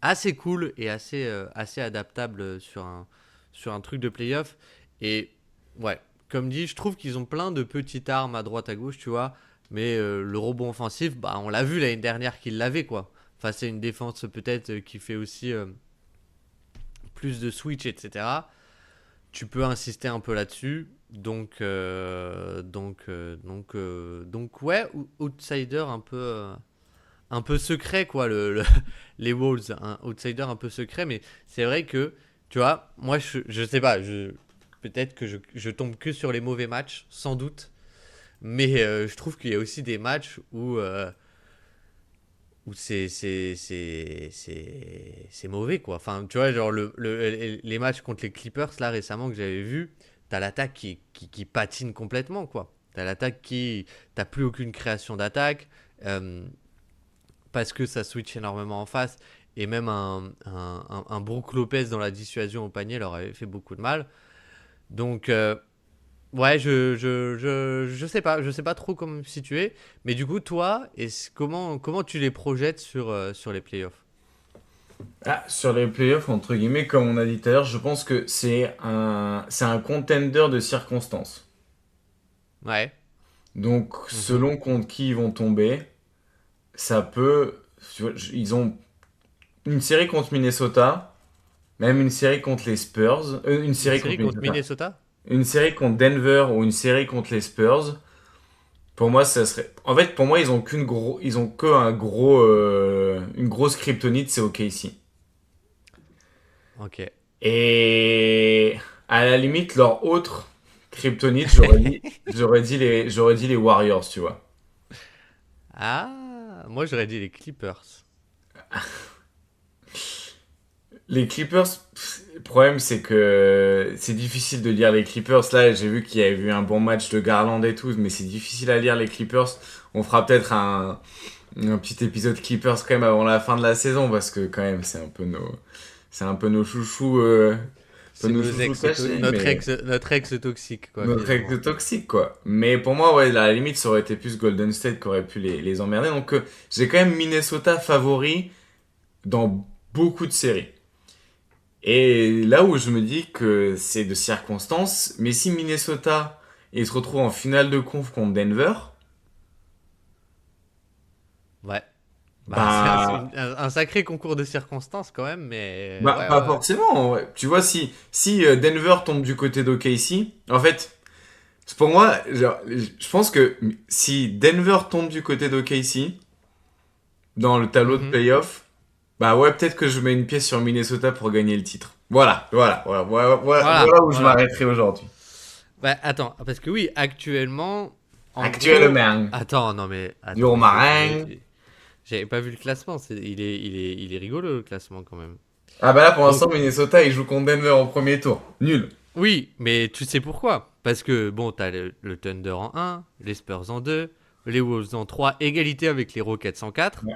assez cool et assez adaptable sur un truc de playoff. Et ouais, comme dit, je trouve qu'ils ont plein de petites armes à droite à gauche, tu vois. Mais le rebond offensif, bah, on l'a vu l'année dernière qu'ils l'avaient, quoi. Face à une défense peut-être qui fait aussi plus de switch, etc. Tu peux insister un peu là-dessus. Donc ouais, outsider un peu secret, quoi, les Wolves, un outsider un peu secret, mais c'est vrai que, tu vois, moi, je sais pas, peut-être que je tombe que sur les mauvais matchs, sans doute, mais je trouve qu'il y a aussi des matchs où c'est mauvais, quoi. Enfin, tu vois, genre les matchs contre les Clippers, là, récemment, que j'avais vu, t'as l'attaque qui patine complètement, quoi. T'as l'attaque qui... T'as plus aucune création d'attaque, euh, parce que ça switch énormément en face, et même un Brook Lopez dans la dissuasion au panier leur avait fait beaucoup de mal. Donc, ouais, je sais pas trop comment me situer, mais du coup, toi, comment tu les projettes sur les playoffs? Ah, sur les playoffs, entre guillemets, comme on a dit tout à l'heure, je pense que c'est un contender de circonstances. Ouais. Donc, Mhm. selon contre qui ils vont tomber, ça peut. Tu vois, ils ont une série contre Minnesota, même une série contre les Spurs, une Une série série contre contre Minnesota, Minnesota? une série contre Denver ou une série contre les Spurs. Pour moi, ça serait. En fait, pour moi, ils ont que un gros, une grosse kryptonite, c'est OKC. Ok. Et à la limite, leur autre kryptonite, j'aurais dit les Warriors, tu vois. Ah, moi j'aurais dit les Clippers. Les Clippers, le problème c'est que c'est difficile de lire les Clippers. Là, j'ai vu qu'il y avait eu un bon match de Garland et tout, mais c'est difficile à lire les Clippers. On fera peut-être un petit épisode Clippers quand même avant la fin de la saison parce que quand même c'est un peu nos chouchous, pas C'est nos chouchous cachés, mais notre ex toxique, quoi, notre finalement. ex toxique quoi. Mais pour moi, ouais, à la limite, ça aurait été plus Golden State qui aurait pu les emmerder. Donc j'ai quand même Minnesota favori dans beaucoup de séries. Et là où je me dis que c'est de circonstances, mais si Minnesota il se retrouve en finale de conf contre Denver, Ouais. Bah, bah, un sacré concours de circonstances, quand même, mais ouais, pas ouais, forcément. Ouais. Tu vois, si Denver tombe du côté d'OKC, en fait, pour moi, genre, je pense que si Denver tombe du côté d'OKC dans le ouais. tableau de Mhm. playoff, bah ouais, peut-être que je mets une pièce sur Minnesota pour gagner le titre. Voilà Voilà, où je voilà. m'arrêterai aujourd'hui. Bah, attends, parce que oui, actuellement, en gros. Actuellement, Attends, non, mais. du Attends, Romarin. j'avais pas vu le classement. Il est rigolo, le classement, quand même. Ah bah là pour Donc, l'instant Minnesota il joue contre Denver au premier tour. Nul. oui, mais tu sais pourquoi? Parce que, bon, t'as le Thunder en un, les Spurs en 2, les Wolves en 3, égalité avec les Rockets en 4. Ouais.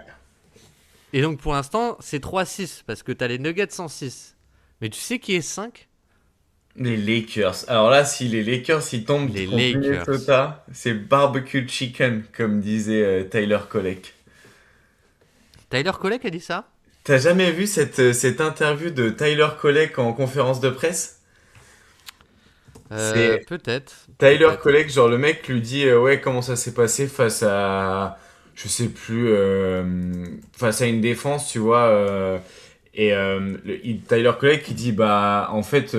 Et donc, pour l'instant, c'est 3-6, parce que t'as les Nuggets en 6. Mais tu sais qui est 5? Les Lakers. Alors là si les Lakers ils tombent Les contre Lakers. Minnesota, c'est barbecue chicken comme disait Tyler Kolek. Tyler Collet a dit ça? T'as jamais vu cette interview de Tyler Kolek en conférence de presse? C'est Peut-être, Tyler peut-être. Kolek, genre le mec lui dit ouais comment ça s'est passé face à je sais plus face à une défense tu vois et Tyler Colley qui dit bah en fait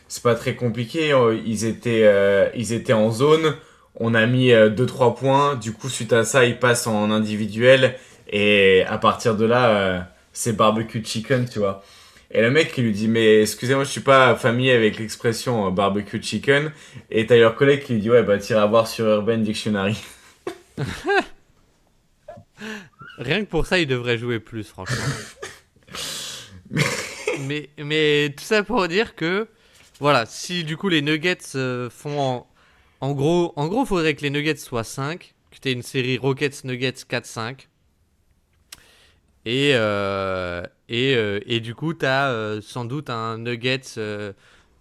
c'est pas très compliqué ils étaient en zone on a mis 2-3 points du coup suite à ça ils passent en individuel et à partir de là c'est barbecue chicken tu vois et le mec il lui dit mais excusez-moi je suis pas familier avec l'expression barbecue chicken et Tyler Colley qui lui dit ouais bah t'iras voir sur Urban Dictionary. Rien que pour ça, il devrait jouer plus, franchement. Mais tout ça pour dire que, voilà, si du coup les Nuggets font en gros, faudrait que les Nuggets soient 5, que tu aies une série Rockets Nuggets 4-5. Et du coup, tu as sans doute un Nuggets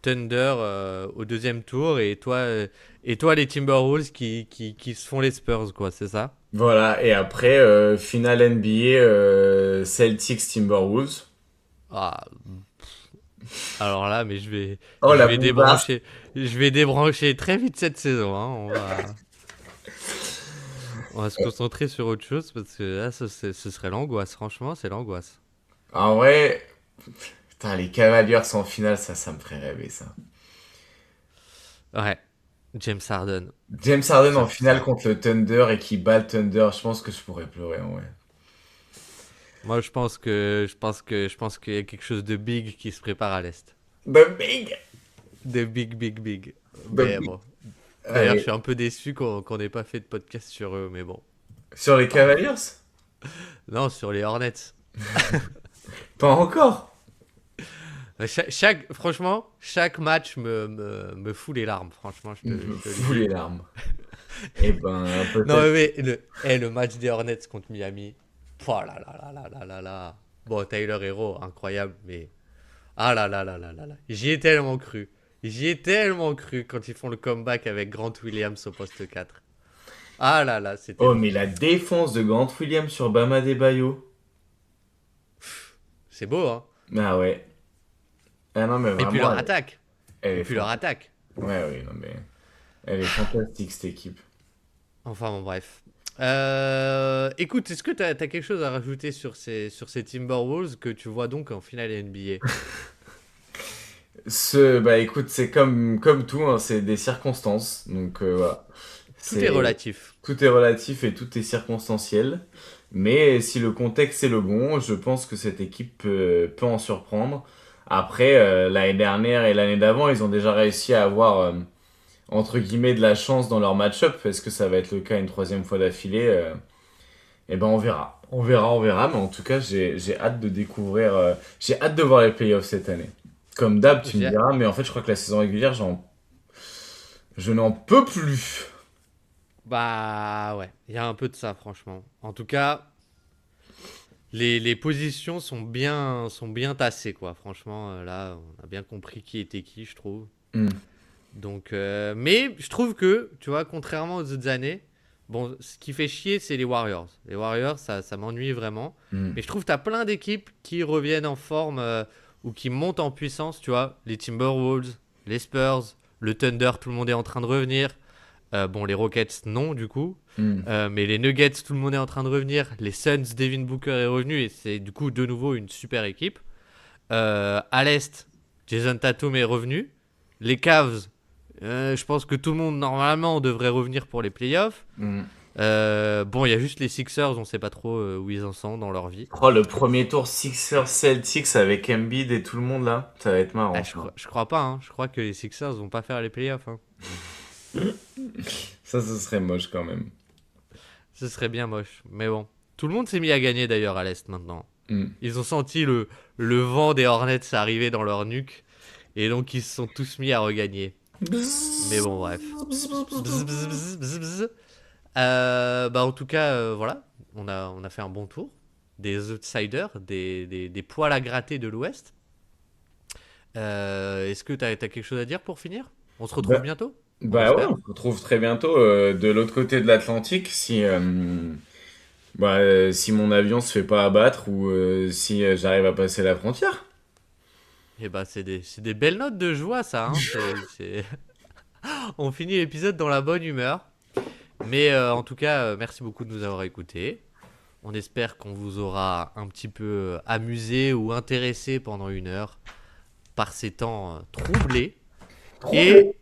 Thunder au deuxième tour. Et toi les Timberwolves qui se font les Spurs, quoi, c'est ça? Voilà, et après, finale NBA Celtics Timberwolves. Ah, alors là, mais Oh je la vais bousard. débrancher, je vais débrancher très vite cette saison, hein. On va se concentrer sur autre chose parce que là, ce serait l'angoisse. Franchement, c'est l'angoisse. En vrai, putain, les Cavaliers en finale, ça me ferait rêver ça. Ouais, James Harden. James Harden en finale Ça. contre le Thunder et qui bat le Thunder, je pense que je pourrais pleurer en vrai. Moi, je pense qu'il y a quelque chose de big qui se prépare à l'est. The Big! De big, big, big. The Mais Big. bon. D'ailleurs, je Allez. suis un peu déçu qu'on n'ait pas fait de podcast sur eux, mais bon. Sur les Tant pis. Cavaliers? Non, sur les Hornets. Pas encore. Franchement, chaque match me fout les larmes. Franchement, Il me je te le fout dis. les larmes. Eh ben, Non, peut-être. le match des Hornets contre Miami. Oh là là là là là là là. Bon, Tyler Hero, incroyable, mais. Ah là là là là là là. J'y ai tellement cru. J'y ai tellement cru quand ils font le comeback avec Grant Williams au poste 4. Ah là là, c'était Oh, mais beau. la défense de Grant Williams sur Bama Adebayo. C'est beau, hein. Ah ouais. Ah non, mais Et puis vraiment, leur attaque. elle Et est puis leur fantastique. attaque. Ouais, oui, non, mais elle est fantastique, cette équipe. Enfin bon, bref. Écoute, est-ce que t'as quelque chose à rajouter sur ces Timberwolves que tu vois donc en finale NBA? Bah écoute, c'est comme tout, hein, c'est des circonstances. Donc voilà. Tout est relatif. Tout est relatif et tout est circonstanciel. Mais si le contexte est le bon, je pense que cette équipe peut en surprendre. Après, l'année dernière et l'année d'avant, ils ont déjà réussi à avoir, entre guillemets, de la chance dans leur match-up. Est-ce que ça va être le cas une troisième fois d'affilée? Eh ben, on verra. On verra. Mais en tout cas, j'ai hâte de découvrir. J'ai hâte de voir les playoffs cette année. Comme d'hab, tu me J'ai- diras. Mais en fait, je crois que la saison régulière, je n'en peux plus. Bah ouais, il y a un peu de ça, franchement. En tout cas, les positions sont bien tassées, quoi. Franchement, là, on a bien compris qui était qui, je trouve. Hmm, Donc, mais je trouve que, tu vois, contrairement aux autres années, bon, ce qui fait chier, c'est les Warriors. Les Warriors, ça m'ennuie vraiment. hmm, Mais je trouve que tu as plein d'équipes qui reviennent en forme ou qui montent en puissance, tu vois. Les Timberwolves, les Spurs, le Thunder, tout le monde est en train de revenir. Bon, les Rockets, non, du coup. hmm. Mais les Nuggets, tout le monde est en train de revenir. Les Suns, Devin Booker est revenu et c'est du coup de nouveau une super équipe. À l'Est, Jason Tatum est revenu. Les Cavs, je pense que tout le monde normalement devrait revenir pour les playoffs. Hmm. Bon, il y a juste les Sixers, on sait pas trop où ils en sont dans leur vie. Oh, le premier tour Sixers Celtics avec Embiid et tout le monde là, ça va être marrant. Ah, Ça, je crois pas, hein. Je crois que les Sixers vont pas faire les playoffs, hein. ça ce serait moche quand même. Ce serait bien moche. Mais bon. Tout le monde s'est mis à gagner d'ailleurs à l'Est maintenant. Hmm. Ils ont senti le vent des Hornets arriver dans leur nuque. Et donc ils se sont tous mis à regagner. Mais bon, bref. Bzz, bzz, bzz, bzz, bzz. Bah en tout cas, voilà. On a fait un bon tour. Des outsiders, des poils à gratter de l'Ouest. Est-ce que t'as quelque chose à dire pour finir? On se retrouve Bah, bientôt? On bah ouais, espère. on se retrouve très bientôt de l'autre côté de l'Atlantique si mon avion se fait pas abattre ou si j'arrive à passer la frontière. Et bah c'est des belles notes de joie ça, hein. On finit l'épisode dans la bonne humeur. Mais en tout cas, merci beaucoup de nous avoir écoutés. On espère qu'on vous aura un petit peu amusé ou intéressé pendant une heure par ces temps troublés. Et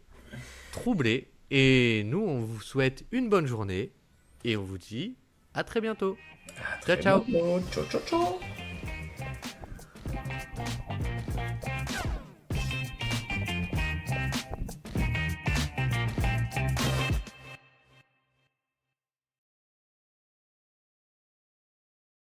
troublés. Et nous, on vous souhaite une bonne journée. Et on vous dit à très bientôt. Ciao, Très ciao. bientôt. Ciao, ciao, ciao.